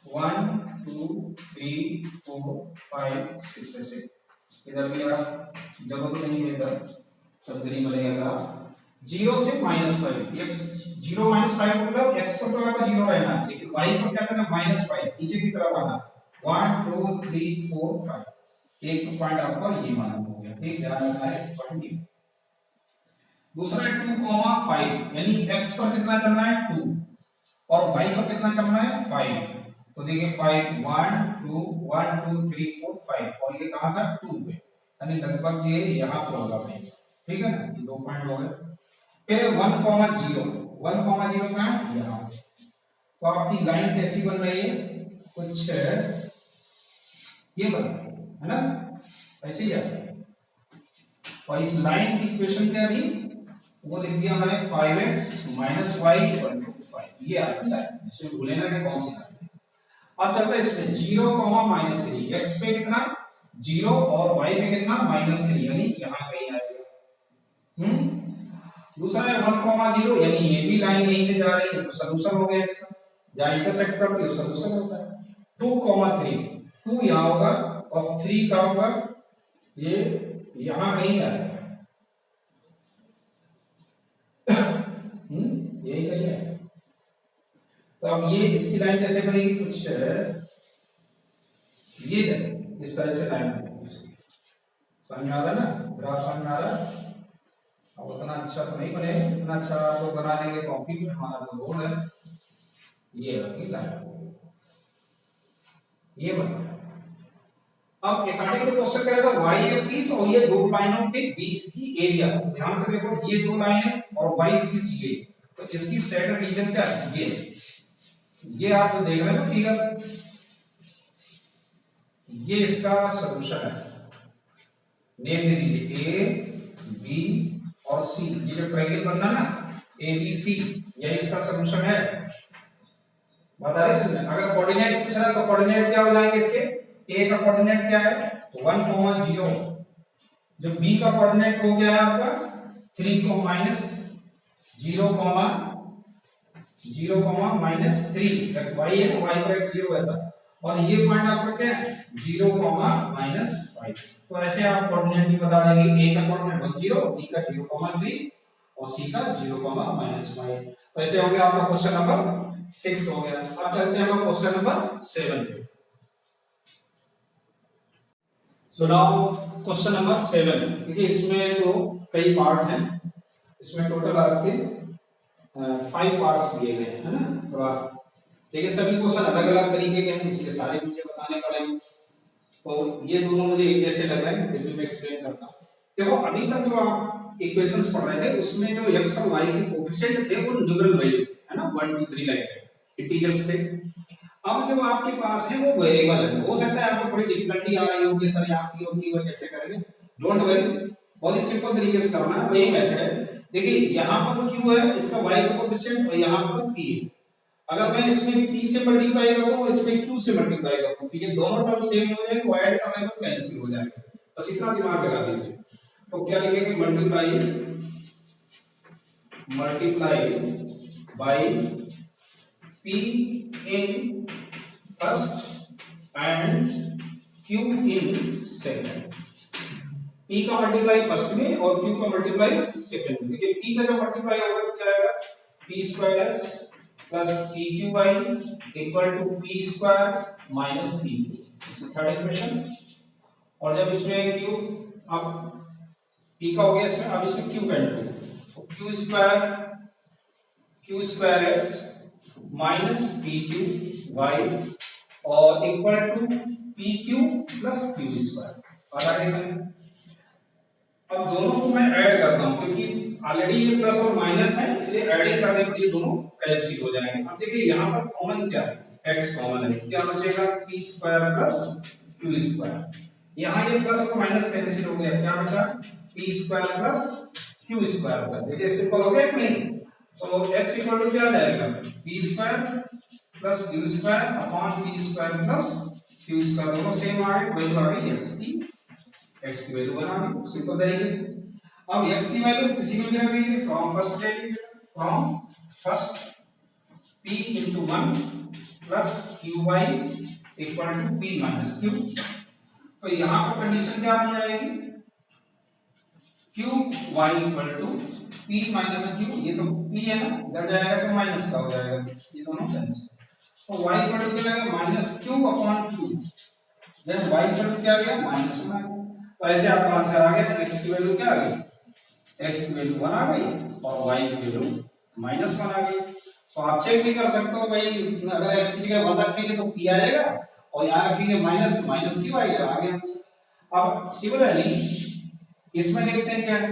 1 2 3 4 5 6 ऐसे। इधर भी आप जरूरत नहीं है, इधर सब ग्रीन बनेगा ग्राफ। 0 से -5 x 0 -5 मतलब x को तो आपका 0 रहना है, लेकिन y को क्या करना -5 नीचे की तरफ आना 1 2 3 4 5, एक पॉइंट आपका ये मालूम हो गया, ठीक ध्यान रखना है पॉइंट ये। दूसरा है 2,5 यानी x पर कितना चलना है 2 और y पर कितना चलना है 5, तो देखिए 5 1 2 1 2 3 4 5 और ये कहां था 2 पे, यानी लगभग ये यहां पर होगा भाई, ठीक है ना, ये 2 पॉइंट हो गए। फिर 1,0 1,0 कहां है यहां पे, तो आपकी लाइन कैसी बन रही है कुछ ये बन रही है ना, ऐसे ही आता है। और इस लाइन की इक्वेशन क्या थी वो लिख दिया हमने 5x - y = 5, ये आपकी लाइन, इसमें भूले ना कि कौन सी लाइन। अब चलते हैं इसमें 0, -3 x पे कितना 0 और y पे कितना -3 यानी यहां कहीं आएगा। दूसरा है 1,0 यानी ये भी लाइन यहीं से जा रही है, तो सॉल्यूशन हो गया इसका, जहां इंटरसेक्ट करती है सॉल्यूशन होता है। 2,3 2 यहां होगा और 3 का होगा ये यहां कहीं आएगा, यही कहीं है। तो अब ये इसकी लाइन कैसे बनेगी कुछ ये इस तरह से लाइन बनेगी, समझ में आ रहा है ना, ग्राफ समझ में आ रहा है। अब उतना अच्छा तो नहीं बने, इतना अच्छा तो बना लेंगे कॉपी में, हमारा तो रोड है, ये आपकी लाइन ये बन गया। अब अकॉर्डिंग टू क्वेश्चन क्या था y एक्सिस और ये दो लाइनों के बीच की एरिया, ध्यान से देखो ये दो लाइन है और y एक्सिस ये, तो इसकी सेंटर रीजन क्या है ये आप जो देख रहे हैं ना फिगर, ये इसका सॉल्यूशन है, नेम दे दीजिए a b और c, ये जो ट्रायंगल बनना ना a b c, ये इसका सॉल्यूशन है। बता रहे समझ, अगर कोऑर्डिनेट पूछ रहा है तो कोऑर्डिनेट क्या हो जाएंगे इसके, a का कोऑर्डिनेट क्या है 1,0, जो b का कोऑर्डिनेट हो गया है आपका 3 को -0, -3, y है तो y पर x 0 रहता है, और ये पॉइंट आपका क्या है 0, -5। तो ऐसे आप कोऑर्डिनेट भी बता देंगे, a का कोऑर्डिनेट 0, b का 0,3 और c का 0, -5। तो ऐसे हो गया आपका क्वेश्चन नंबर 6 हो गया। अब चलते हैं हम क्वेश्चन नंबर 7 पे। सो नाउ क्वेश्चन नंबर 7, देखिए इसमें तो कई पार्ट हैं, इसमें टोटल आपके 5 पार्ट्स दिए गए हैं, है ना। थोड़ा देखिए सभी क्वेश्चन अलग अलग तरीके के हैं, इसलिए सारे मुझे बताने पड़ेंगे, तो ये दोनों मुझे एक जैसे लग रहे हैं, फिर भी मैं एक्सप्लेन करता हूँ। देखो अभी तक जो आप इक्वेशंस पढ़ रहे थे उसमें जो x और y के कोएफिशिएंट थे वो न्यूमेरल वैल्यू थे, है ना, 1 2 3 लाइक इंटीजर्स थे। अब जो आपके पास है वो वेरिएबल है, हो सकता है आपको थोड़ी डिफिकल्टी आ रही होगी सर यहाँ की होगी, वो कैसे करेंगे, डोंट वरी, बहुत ही सिंपल तरीके से करना है, वही मेथड है। देखिए यहाँ पर q है, इसका y का कोएफिशिएंट और यहाँ पर p है। अगर मैं इसमें p से मल्टीप्लाई करूं और इसमें q से मल्टीप्लाई करूं तो ये दोनों टर्म सेम हो जाएंगे, वो ऐड करने पर कैंसिल हो जाएगा, बस इतना दिमाग लगा दीजिए। तो क्या लिखेंगे multiply by p in first and q in second, p का मल्टीप्लाई फर्स्ट में और q का मल्टीप्लाई सेकंड में। देखिए p का जो मल्टीप्लाई होगा तो क्या आएगा p² x plus p Q y equal to p square minus P q, third equation. और जब इसमें क्यू, अब पी का हो गया इसमें, अब इसमें Q value, Q square X minus P Q Y और equal to P Q plus Q square. अब दोनों को मैं ऐड करता हूं क्योंकि ऑलरेडी ये प्लस और माइनस है, इसलिए ऐडिंग करने पर ये दोनों कैंसिल हो जाएंगे। अब देखिए यहां पर कॉमन क्या है, x कॉमन है, क्या बचेगा p square plus q square. यहां ये प्लस और माइनस कैंसिल हो गया, क्या बचा p square plus q square का। देखिए सिंपल हो गया कि नहीं। तो x इक्वल टू क्या आ जाएगा p square plus q square upon p square plus q square, दोनों सेम आ गए, वैल्यू आ गई x की वैल्यू बना दी सिंपल तरीके से। अब x की वैल्यू किसी में भी रख दीजिए, फ्रॉम फर्स्ट ले लीजिए, from first p into 1 plus qy equal to p minus q। तो यहां पर कंडीशन क्या बन जाएगी, qy equal to p minus q, ये तो p है ना, इधर जाएगा तो माइनस का हो जाएगा, ये दोनों कैंसिल। तो y इक्वल टू क्या आएगा minus q upon q, then y equal to क्या आ गया माइनस 1 आ गया। तो ऐसे आपका आंसर आ गया, x की वैल्यू क्या आ गई, x की वैल्यू 1 आ गई और y की वैल्यू माइनस 1 आ गई। तो आप चेक भी कर सकते हो भाई, अगर x की जगह 1 रखेंगे तो p आएगा और यहाँ रखेंगे माइनस तो माइनस q आएगा, आ गया आंसर। अब सिमिलरली इसमें देखते हैं क्या है,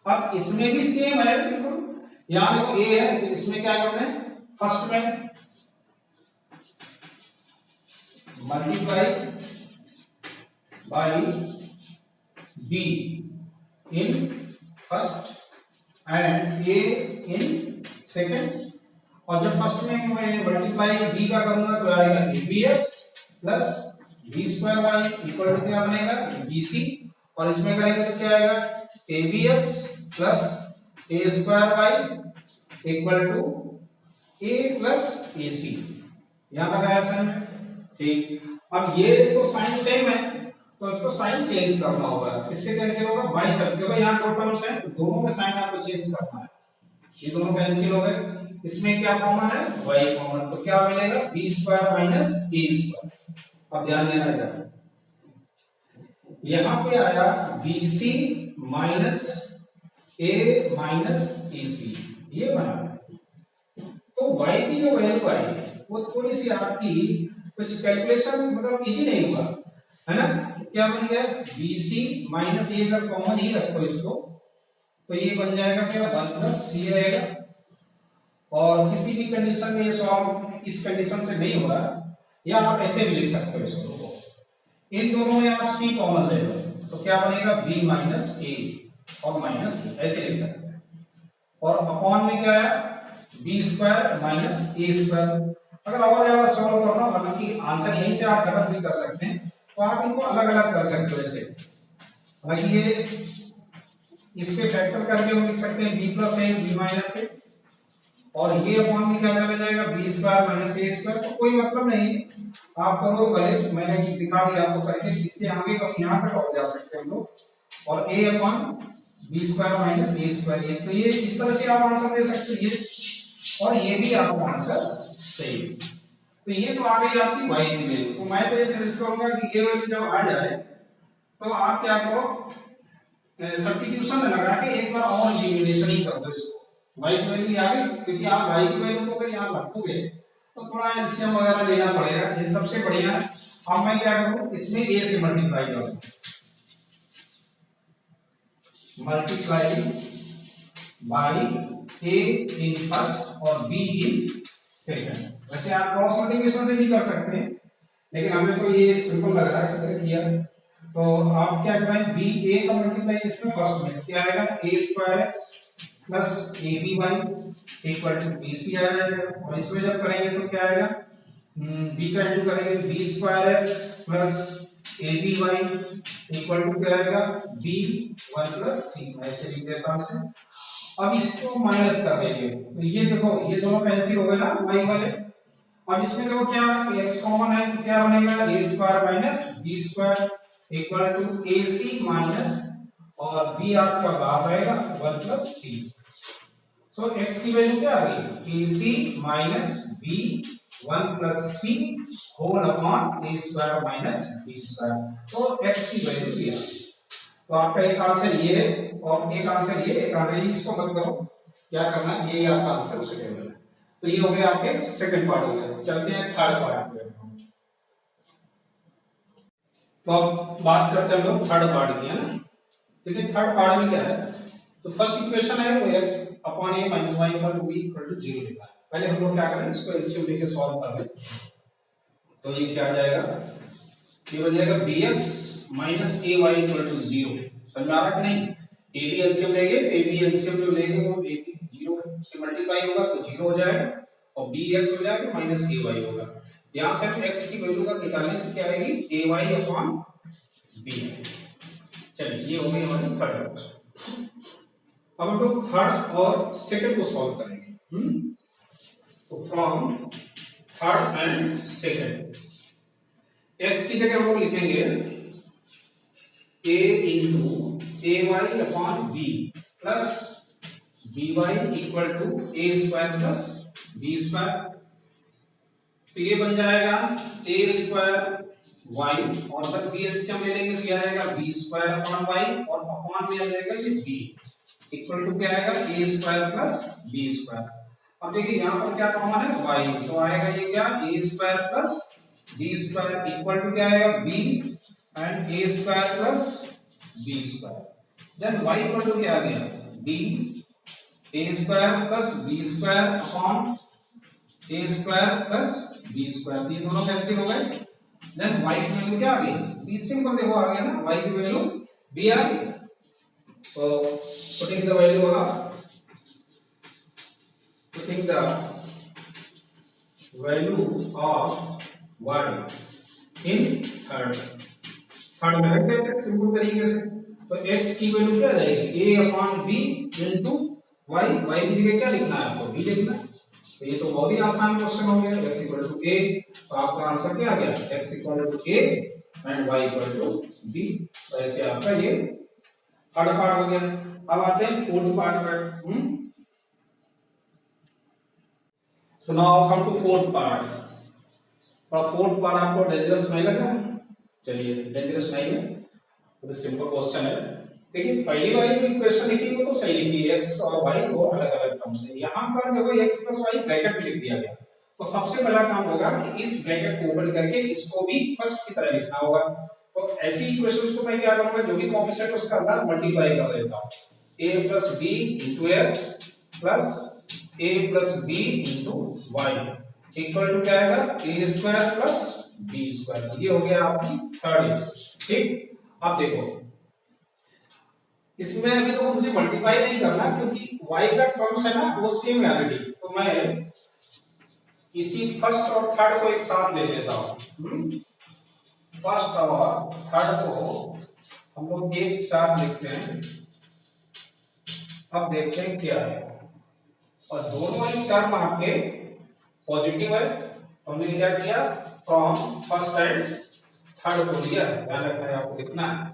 अब इसमें भी सेम है बिल्कुल, यहाँ देखो a है तो इसमें क्या करते हैं, फर्स्ट में multiply by b in first and a in second। और जब फर्स्ट में मैं मल्टीप्लाई b का करूंगा तो आएगा abx plus b square y equal to क्या बनेगा bc, और इसमें करेंगे तो क्या आएगा abx plus a square y equal to a plus ac। यहां तक आया साइन, ठीक। अब ये तो साइन सेम है तो इसको साइन चेंज करना होगा, इससे कैंसिल होगा बाई सब, क्योंकि यहाँ दो टर्म्स हैं तो दोनों में साइन आपको चेंज करना है। ये दोनों कैंसिल हो गए, इसमें क्या कॉमन है y कॉमन, तो क्या मिलेगा b square minus a square. अब ध्यान देना इधर, यहां पे आया bc minus a minus ac, ये बना। तो y की जो वैल्यू आई वो थोड़ी सी आपकी कुछ कैलकुलेशन मतलब इजी नहीं हुआ है ना। क्या बन गया bc माइनस a, अगर कॉमन ही रखो इसको तो ये बन जाएगा क्या 1 प्लस c रहेगा। और किसी भी कंडीशन में ये सॉल्व इस कंडीशन से नहीं हो रहा, या आप ऐसे भी लिख सकते हो इसको, इन दोनों में आप c कॉमन ले लो तो क्या बनेगा b माइनस a और माइनस a, ऐसे लिख सकते हैं। और अपॉन में क्या है b square minus a square. अगर और ज्यादा सॉल्व करना हो, हालांकि आंसर यहीं से आप गलत भी कर सकते हैं तो आप इनको अलग अलग कर सकते हो ऐसे। हालांकि ये इसके फैक्टर करके हम लिख सकते हैं b plus a b minus a, और ये अपॉन में क्या चला जाएगा b square minus a square. तो कोई मतलब नहीं आप करो भले, मैंने दिखा दिया आपको करके, इसके आगे बस यहाँ तक और जा सकते हैं हम लोग, और a upon b square minus a square. ये तो ये इस तरह से आप आंसर दे सकते हैं, ये और ये भी आपका आंसर सही है। तो ये तो आ गई आपकी y की वैल्यू। तो मैं तो ये सजेस्ट करूंगा कि ये वैल्यू जब आ जाए तो आप क्या करो, सब्स्टिट्यूशन लगा के एक बार और एलिमिनेशन ही कर दो इसको, y की वैल्यू आ गई, क्योंकि आप y की वैल्यू को अगर यहां रखोगे तो थोड़ा एलसीएम वगैरह लेना पड़ेगा, ये सबसे बढ़िया है। अब मैं क्या करूं, इसमें a से मल्टीप्लाई करूं, multiply by a in first और b इन सेकंड। वैसे आप क्रॉस मल्टीप्लिकेशन से भी कर सकते हैं, लेकिन हमें तो ये सिंपल लग रहा है, इस तरह किया। तो आप क्या करें, b a का मल्टीप्लाई इसमें फर्स्ट में क्या आएगा a square x plus ab y equal to bc आ जाएगा, और इसमें जब करेंगे तो क्या आएगा b का इनटू करेंगे b square x plus ab y equal to क्या आएगा b 1 प्लस c। ऐसे लिख देता हूं इसे। अब इसको माइनस कर देंगे तो ये देखो ये दोनों कैंसिल हो गए ना y वाले। अब इसमें देखो क्या x कॉमन है तो क्या बनेगा a square minus b square equal to ac minus, और b आपका बाहर रहेगा 1 प्लस c। सो x की वैल्यू क्या आ गई, ac minus b 1 plus c whole upon a square minus b square. तो x की वैल्यू दिया। तो आपका एक आंसर ये है और एक आंसर ये, एक आंसर ये, इसको मत करो, क्या करना है, ये आपका आंसर उसे टेबल है। तो ये हो गया आपके सेकंड पार्ट हो गया। चलते हैं थर्ड पार्ट पे। तो अब बात करते हैं हम लोग थर्ड पार्ट की, है ना। देखिए थर्ड पार्ट में क्या है, तो फर्स्ट इक्वेशन है वो x upon a minus y equal to b equal to 0 लिखा है। पहले हम लोग क्या करें, इसको एलसीएम लेके सॉल्व कर लें। तो ये क्या आ जाएगा, ये बन जाएगा bx minus ay equal to 0। समझ में आ रहा कि नहीं। a b एलसीएम लेंगे तो a b एलसीएम जो लेंगे वो a b 0 से मल्टीप्लाई होगा तो 0 हो जाएगा और bx हो जाएगा माइनस ay होगा। यहां से हम x की वैल्यू का निकालें तो क्या आएगी, ay अपॉन b। चलिए ये हो गई हमारी थर्ड क्वेश्चन। अब हम लोग थर्ड और सेकंड को सॉल्व करेंगे। तो from third and second, x की जगह हम लोग लिखेंगे a into a y upon b plus b y equal to a square plus b square. तो ये बन जाएगा ए स्क्वायर वाई और तक बी एलसीएम ले लेंगे तो क्या आएगा बी स्क्वायर अपॉन वाई और अपॉन में आ जाएगा ये बी इक्वल टू क्या आएगा ए स्क्वायर प्लस बी स्क्वायर। अब देखिए यहां पर क्या कॉमन है y, तो आएगा ये क्या a square plus b square equal to क्या आएगा b and a square plus b square. Then y equal to क्या आ गया b a square plus b square upon a square plus b square. ये दोनों कैंसिल हो गए। देन y की वैल्यू क्या आ गई, b सिंपल देखो आ गया ना, y की वैल्यू b आ गई। तो putting the value of putting the value of y in third में रख देते हैं सिंपल तरीके से। तो x की वैल्यू क्या आ जाएगी a upon b into y। y की जगह क्या लिखना है आपको b लिखना है। तो ये तो बहुत ही आसान क्वेश्चन हो गया, x इक्वल टू a। तो आपका आंसर क्या आ गया x equal to a and y equal to b। तो ऐसे आपका ये थर्ड पार्ट हो गया। अब आते हैं फोर्थ पार्ट पर। So now come to fourth part। और फोर्थ पार्ट आपको डेंजरस नहीं लग रहा, चलिए डेंजरस नहीं है, तो सिंपल क्वेश्चन है। देखिए पहली वाली जो इक्वेशन लिखी वो तो सही लिखी है, x और y दो अलग अलग टर्म्स है। यहाँ पर देखो x प्लस y ब्रैकेट में लिख दिया गया। तो सबसे पहला काम होगा कि इस ब्रैकेट को ओपन करके इसको भी फर्स्ट की तरह लिखना होगा। तो ऐसी इक्वेशंस को मैं क्या करूंगा, जो भी कोएफिशिएंट उसका अंदर मल्टीप्लाई कर देता हूं। a plus b into x plus a plus b into y equal to क्या आएगा a square plus b square. ये हो गया आपकी थर्ड इक्वेशन। ठीक, अब देखो इसमें अभी तो मुझे मल्टीप्लाई नहीं करना क्योंकि y का टर्म्स है ना वो सेम है ऑलरेडी। तो मैं इसी फर्स्ट और थर्ड को एक साथ ले लेता हूं। फर्स्ट और थर्ड को हम लोग एक साथ लिखते हैं। अब देखते हैं क्या है, और दोनों ही टर्म आपके पॉजिटिव है। तो हमने क्या किया, फ्रॉम फर्स्ट एंड थर्ड को लिया। ध्यान रखना है आपको, लिखना है,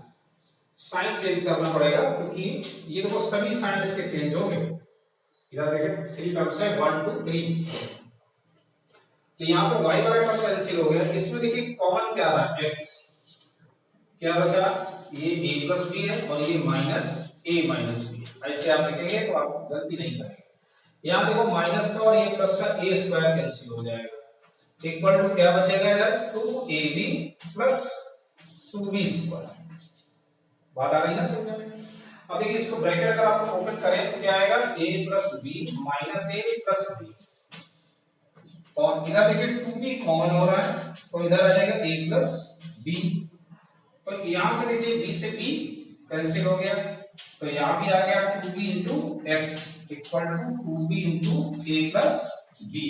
साइन चेंज करना पड़ेगा क्योंकि ये देखो सभी साइन इसके चेंज हो गए। इधर देखिए थ्री टर्म्स है 1 2 3। तो यहाँ पे y वाला टर्म कैंसिल हो गया। इसमें देखिए कॉमन क्या रहा x, क्या बचा ये a प्लस b है और ये माइनस a माइनस b। ऐसे आप लिखेंगे तो आप गलती नहीं करेंगे। यहाँ देखो माइनस का और ये प्लस का a स्क्वायर कैंसिल हो जाएगा इक्वल टू क्या बचेगा इधर 2ab प्लस 2b स्क्वायर। बात आ रही है ना समझ में। अब देखिए इसको ब्रैकेट अगर आप ओपन करें तो क्या आएगा a plus b minus a plus b और इधर देखिए 2b कॉमन हो रहा है तो इधर आ जाएगा a प्लस b। तो यहां से देखिए b से b कैंसिल हो गया तो यहां भी आ गया 2b into x equal to 2b into a plus b।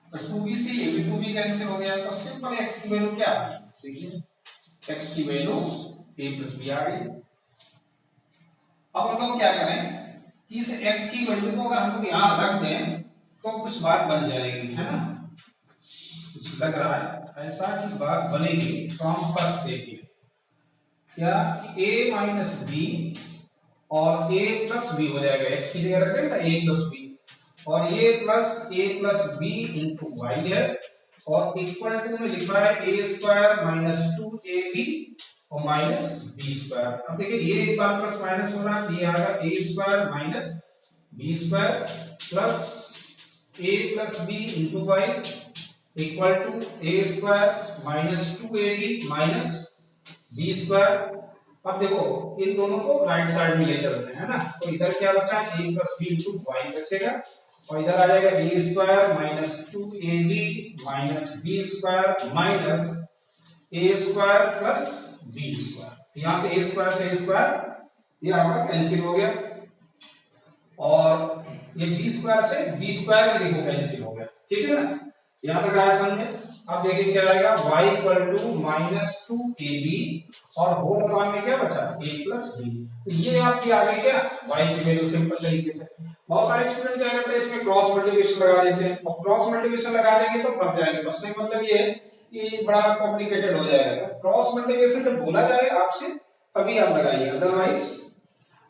तो 2b से a भी 2b कैंसिल हो गया तो सिंपल x की वैल्यू क्या आ गई, देखिए x की वैल्यू a प्लस b आ गई। अब हम लोग क्या करें कि इस x की वैल्यू को अगर हम लोग यहां रख दें तो कुछ बात बन जाएगी, है ना। कुछ लग रहा है ऐसा की बात बनेगी। फ्रॉम फर्स्ट देखिए क्या a माइनस b और a प्लस बी हो जाएगा, x की जगह रख देंगे ना a प्लस बी, और ये plus a plus b into y है, और इक्वल टू में लिखा है a स्क्वायर माइनस 2ab और माइनस बी स्क्वायर। अब देखिए ये एक बार प्लस माइनस हो रहा है, ये आएगा a square minus b square plus a plus b into y equal to a square minus 2ab minus b square. अब देखो इन दोनों को राइट साइड में ले चलते हैं ना, तो इधर क्या बचा है a plus b into y बचेगा, और इधर आ जाएगा a square minus 2ab minus b square minus a square plus b square. यहां से a स्क्वायर से a स्क्वायर ये आपका कैंसिल हो गया, और ये बी स्क्वायर से बी स्क्वायर भी देखो कैंसिल हो गया, ठीक है ना, यहां तक आया समझ में। अब देखिए क्या आएगा y equal to minus 2ab और होल अपॉन में क्या बचा a प्लस b, तो ये आपकी आ गई क्या y की वैल्यू सिंपल तरीके से। बहुत सारे स्टूडेंट क्या करते हैं इसमें क्रॉस मल्टीप्लिकेशन लगा देते हैं, और क्रॉस मल्टीप्लिकेशन लगा देंगे तो फंस जाएंगे, फंसने का मतलब ये है कि बड़ा कॉम्प्लिकेटेड हो जाएगा। तो क्रॉस मल्टीप्लिकेशन जब बोला जाए आपसे तभी आप लगाइए, अदरवाइज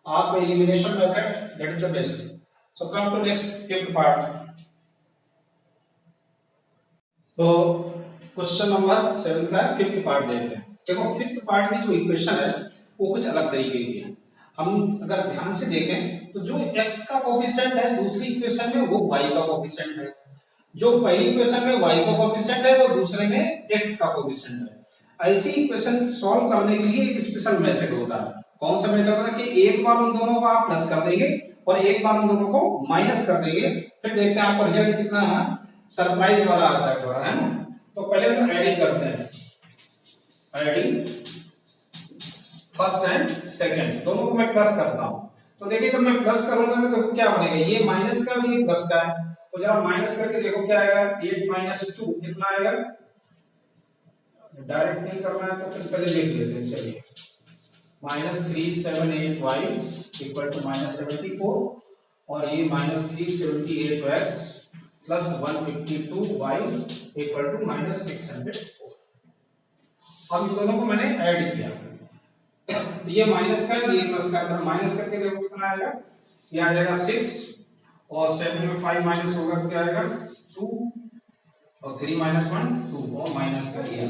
आप elimination method that is the best. So come to next fifth part. तो क्वेश्चन नंबर 7 का फिफ्थ पार्ट देखते हैं। देखो फिफ्थ पार्ट की जो इक्वेशन है वो कुछ अलग तरीके की है। हम अगर ध्यान से देखें तो जो x का कोएफिशिएंट है दूसरी इक्वेशन में वो y का कोएफिशिएंट है, जो पहली इक्वेशन में y का कोएफिशिएंट है वो दूसरे में x का कोएफिशिएंट है। ऐसी इक्वेशन सॉल्व करने के लिए एक स्पेशल मेथड होता है। कौन सा मेथड होता है कि एक बार उन दोनों को आप प्लस कर देंगे और एक बार उन दोनों को माइनस कर देंगे, फिर देखते हैं आपका रिजल्ट कितना सरप्राइज वाला आता है थोड़ा, है ना। तो पहले हम एडिंग करते हैं, एडिंग फर्स्ट एंड सेकंड दोनों को मैं प्लस करता हूं। तो देखिए जब मैं प्लस करूंगा तो देखो क्या बनेगा, ये माइनस का भी प्लस का है, तो जरा माइनस करके देखो क्या आएगा 8 माइनस 2 कितना आएगा, डायरेक्ट नहीं करना है तो फिर पहले लिख लेते हैं, चलिए minus 378y equal to minus 74, और ये minus 378x plus 152y equal to minus 604। अब इन दोनों को मैंने ऐड किया, ये माइनस का ये प्लस का, माइनस करके देखो कितना आएगा, ये आ जाएगा 6 और 7 में 5 माइनस होगा तो क्या आएगा 2 और 3 माइनस 1 2 और माइनस का ये,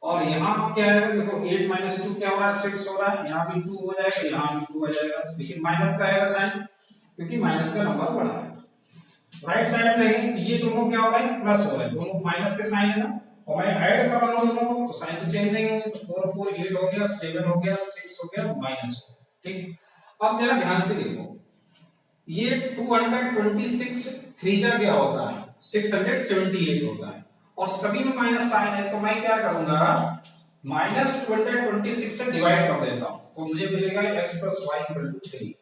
और यहाँ क्या है देखो 8 माइनस 2 क्या हो रहा है 6 हो रहा है, यहाँ भी 2 हो जाएगा यहाँ भी 2 हो जाएगा, लेकिन माइनस का आएगा साइन क्योंकि माइनस का नंबर बड़ा है। राइट साइड में देखें ये दोनों क्या हो रहा है प्लस हो रहा है, दोनों माइनस के साइन है ना, और मैं ऐड कर रहा हूं दोनों को तो साइन तो चेंज नहीं होंगे, तो 4 4 8 हो गया, 7 हो गया, 6 हो गया, माइनस हो गया, ठीक। अब जरा ध्यान से देखो ये 226 थ्रीजा क्या होता है 678 होता है, और सभी में माइनस साइन है, तो मैं क्या करूंगा माइनस 226 से डिवाइड कर देता हूं, तो मुझे मिलेगा x + y = 3।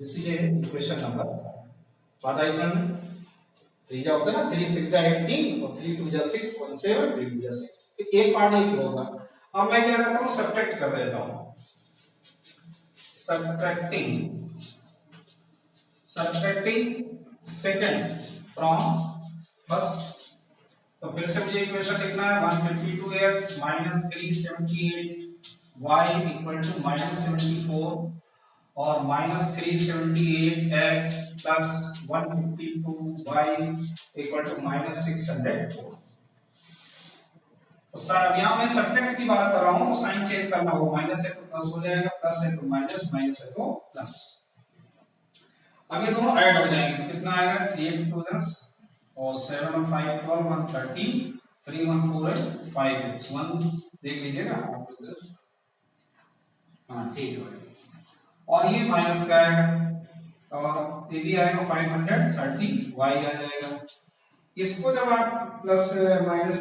इसीलिए इक्वेशन नंबर बात आई समझ। थ्रीजा होता है ना 3 6 जा 18 और 3 2 जा 6 1 7 3 2 जा 6, तो एक पार्ट एक होगा। अब मैं क्या करता हूं सब्ट्रैक्ट कर देता हूं, सब्ट्रैक्टिंग सेकंड फ्रॉम फर्स्ट। तो फिर से मुझे इक्वेशन लिखना है 152x - 378y = -74 और -378x + 152y = -604। तो सर यहां मैं सब्ट्रैक्ट की बात कर रहा हूं तो साइन चेंज करना हो, माइनस है तो प्लस हो जाएगा, प्लस है तो माइनस, माइनस है तो प्लस। अब ये दोनों ऐड हो जाएंगे तो कितना आएगा 8 2 10 और 7 और 5 12 1 13 3 1 4 8 5 1 देख लीजिएगा आप लोग जस्ट, हां ठीक है। और ये माइनस का आएगा और ये भी आएगा 530 y आ जाएगा। इसको जब आप प्लस माइनस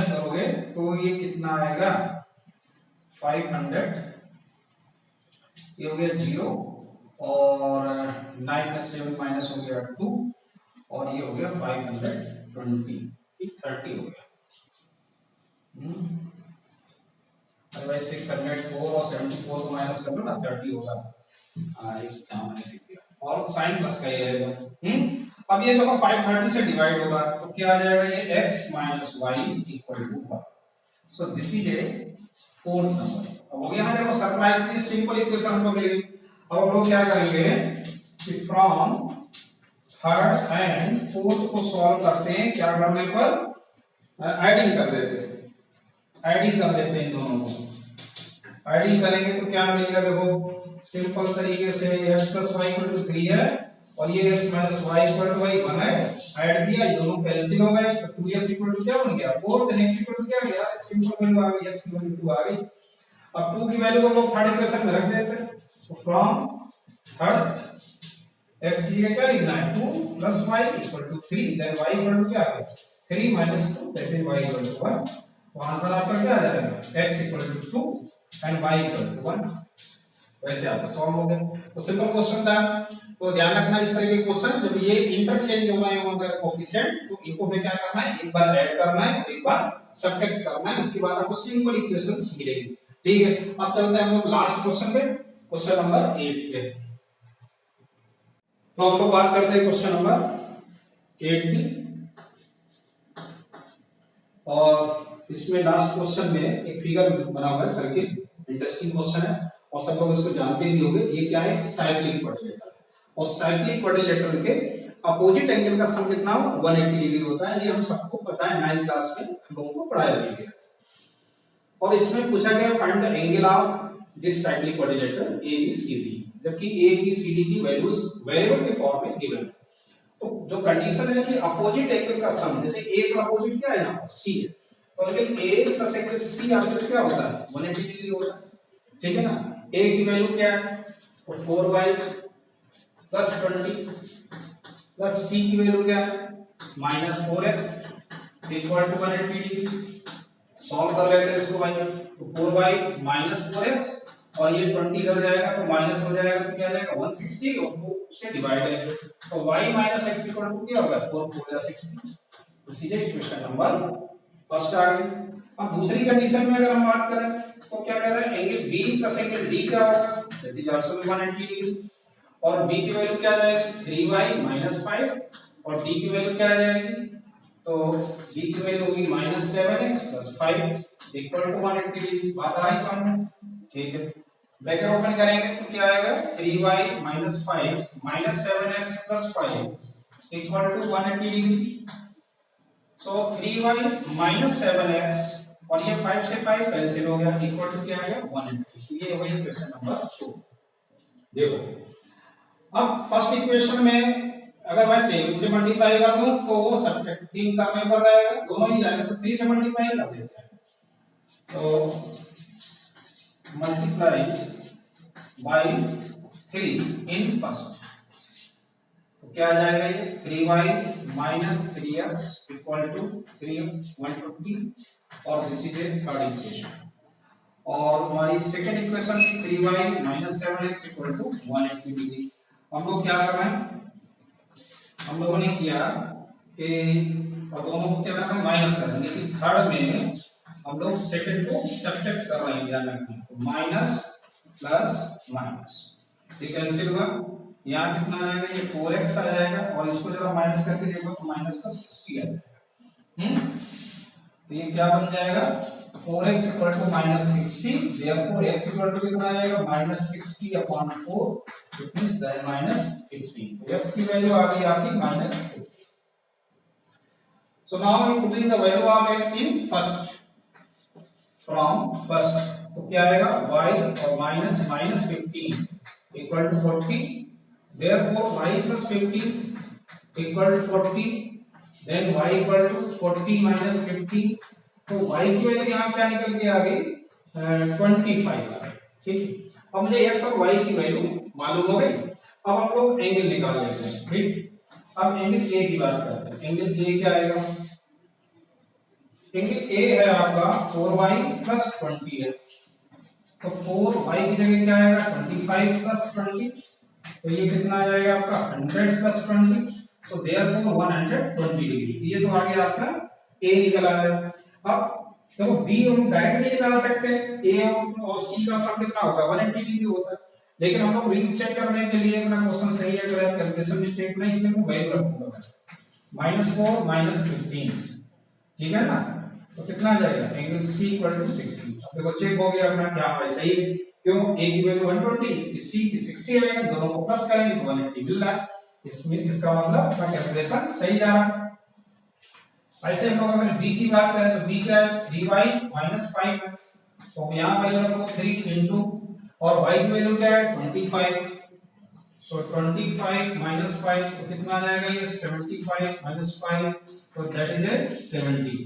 करोगे तो ये कितना आएगा 500, ये हो गया 0 और 9 में 7 माइनस हो गया 2 और ये हो गया 520, ये 30 हो गया। अदरवाइज 604 और 74 को माइनस कर लो ना 30 होगा। इस काम में लिख दिया और साइन प्लस का ही रहेगा। अब ये देखो 530 से डिवाइड होगा तो क्या आ जाएगा ये x - y = 1। So this is A fourth number. अब हो गया ना, देखो सप्लाई की सिंपल इक्वेशन हमको मिल गई। अब हम लोग क्या करेंगे कि फ्रॉम थर्ड एंड फोर्थ को सॉल्व करते हैं, क्या करने पर एडिंग कर देते हैं, एडिंग कर देते हैं इन दोनों को। एडिंग करेंगे तो क्या मिलेगा, देखो सिंपल तरीके से x + y = 3 है और ये x - y = 1 है। ऐड किया, ये दोनों कैंसिल हो गए तो 2x = क्या बन गया 4, then x = क्या गया, सिंपल वैल्यू आ गई, x की वैल्यू 2 आ गई। अब 2 की वैल्यू को लोग थर्ड इक्वेशन में रख देते हैं, तो फ्रॉम थर्ड x की क्या लिखना है 2 + y = 3, then y = क्या है 3 - 2, that is y = 1। तो आंसर आपका क्या आ जाएगा x = 2 एंड y = 1। वैसे आपका सॉल्व हो गया। तो सिंपल क्वेश्चन था, तो ध्यान रखना इस तरह के क्वेश्चन जब ये इंटरचेंज हो रहे होंगे कोएफिशिएंट, तो इनको में क्या करना है, एक बार ऐड करना है और एक बार सब्ट्रैक्ट करना है, उसके बाद आपको सिंपल इक्वेशंस मिलेगी। ठीक है, अब चलते हैं हम लोग लास्ट क्वेश्चन पे, क्वेश्चन नंबर 8 पे। तो हम लोग बात करते हैं क्वेश्चन नंबर 8 की, और इसमें लास्ट क्वेश्चन में एक फिगर बना हुआ है सर्किल, इंटरेस्टिंग क्वेश्चन है और सब लोग इसको जानते भी होंगे। ये क्या है, साइक्लिक क्वाड्रिलेटरल, और साइक्लिक क्वाड्रिलेटरल के अपोजिट एंगल का सम कितना हो 180 डिग्री होता है। ये हम सबको पता है, 9th क्लास में हम लोगों को पढ़ाया गया। और इसमें पूछा गया find the angle of this cyclic quadrilateral ABCD, जबकि ABCD की वैल्यूज वेरिएबल के फॉर्म में गिवन है। तो जो कंडीशन है कि अपोजिट एंगल का सम, जैसे A का अपोजिट क्या है यहाँ पर C है, तो अगर A प्लस एंगल C आपस क्या होता है 180 डिग्री होता है। ठीक है ना, A की वैल्यू क्या है, तो 4y + 20 प्लस C की वैल्यू क्या है -4x = 180 डिग्री। सॉल्व कर लेते हैं इसको भाई, तो 4y - 4x और ये 20 इधर जाएगा तो माइनस हो जाएगा, तो क्या जाएगा 160 और 2 से डिवाइड है, तो y - x = क्या होगा 4 × 4 = 60। तो सीधे इक्वेशन नंबर फर्स्ट आ गई। अब दूसरी कंडीशन में अगर हम बात करें तो क्या कह रहे हैं, एंगल B + एंगल D क्या होगा, दैट इज आल्सो 180 डिग्री, और B की वैल्यू क्या आ जाएगी 3y - 5 और D की वैल्यू क्या आ जाएगी, तो B की वैल्यू होगी -7x + 5 = 180 डिग्री। बात आ रही समझ में? ठीक है, ब्रैकेट ओपन करेंगे तो क्या आएगा 3y - 5 - 7x + 5 = 180 डिग्री। सो 3y - 7x और ये 5 से 5 कैंसिल हो गया, इक्वल टू क्या आ गया 180। ये वही इक्वेशन नंबर 2। देखो अब फर्स्ट इक्वेशन में अगर मैं सेम से मल्टीप्लाई कर दूं तो वो सब्ट्रैक्टिंग करने पर रहेगा, दोनों ही जाएंगे, तो 3 से मल्टीप्लाई कर देते हैं, तो मल्टीप्लाई बाय 3 इन फर्स्ट, तो क्या आ जाएगा ये 3y - 3x = 120 और this is A third equation. और हमारी सेकंड इक्वेशन थी 3y - 7x = 180 डिग्री। हम लोग क्या कर रहे हैं, हम लोगों ने किया कि और दोनों को क्या करना है माइनस कर देंगे, लेकिन थर्ड में हम लोग सेकंड को सब्ट्रैक्ट कर रहे हैं, ध्यान रखना, तो माइनस प्लस माइनस ये कैंसिल हुआ, यहाँ कितना आ जाएगा ये 4x आ जाएगा और इसको जरा माइनस करके देखो तो माइनस का 60 आ जाएगा। तो ये क्या बन जाएगा 4x = -60, therefore x = कितना आ जाएगा -60/4, इट मींस दैट -15। तो x की वैल्यू आ गई आपकी -15। So now we put in the value of x in first, from first, तो क्या आएगा y और minus -15 = 40, therefore y + 15 = 40, then y = 40 - 15, तो y की वैल्यू यहाँ क्या निकल के आ गई 25 आ गई। ठीक, अब मुझे x और y की वैल्यू मालूम हो गई। अब हम लोग एंगल निकाल लेते हैं। ठीक, अब एंगल A की बात करते हैं। एंगल A क्या आएगा, एंगल A है आपका 4y + 20 है, तो 4y की जगह क्या आएगा 25 + 20, तो ये कितना आ जाएगा आपका 100 + 20, तो देयरफॉर 120 डिग्री। ये तो आ गया आपका A निकल आया। अब देखो B हम डायरेक्ट नहीं निकाल सकते, A और C का सम कितना होगा 180 डिग्री होता है, लेकिन हम लोग रीचेक करने के लिए अपना क्वेश्चन सही है अगर कैलकुलेशन मिस्टेक नहीं, इसलिए मैं वैल्यू रखूंगा -4 - 15, ठीक है ना। तो कितना आ जाएगा एंगल सी इक्वल टू 60। अब देखो चेक हो गया अपना क्या भाई सही है, क्यों ए की वैल्यू 120 इसकी सी की 60 आएगा, दोनों को प्लस करेंगे तो 180 मिल रहा है, इसमें इसका मतलब अपना कैलकुलेशन सही जा रहा है। ऐसे हम लोग अगर b की बात करें तो b क्या है 3y - 5 है, तो यहां वैल्यू रखो 3 इनटू और y की वैल्यू क्या है 25, सो 25 - 5 तो कितना आ जाएगा ये 75 - 5 तो दैट इज 70।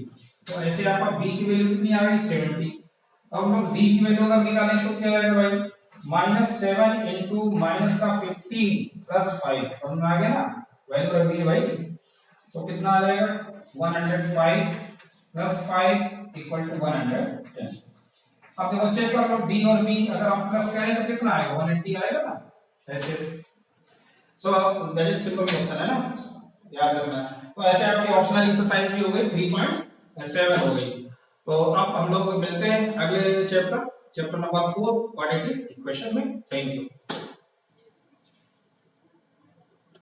तो ऐसे आपका b की वैल्यू कितनी आ गई 70। अब हम लोग d की वैल्यू अगर निकालें तो क्या आएगा भाई -7 इनटू माइनस का 15 प्लस 5 समझ में आ गया ना, वैल्यू रख दी भाई, तो कितना आ जाएगा 105 प्लस 5 इक्वल टू 110। अब देखो चेक कर लो d और b अगर आप प्लस करें तो कितना आएगा 180 आएगा ना ऐसे। So that is simple question है ना, याद रखना। तो ऐसे आपकी ऑप्शनल एक्सरसाइज भी हो गई 3.7 हो गई। तो अब हम लोग मिलते हैं अगले चैप्टर नंबर 4 क्वाड्रेटिक इक्वेशन में। Thank you.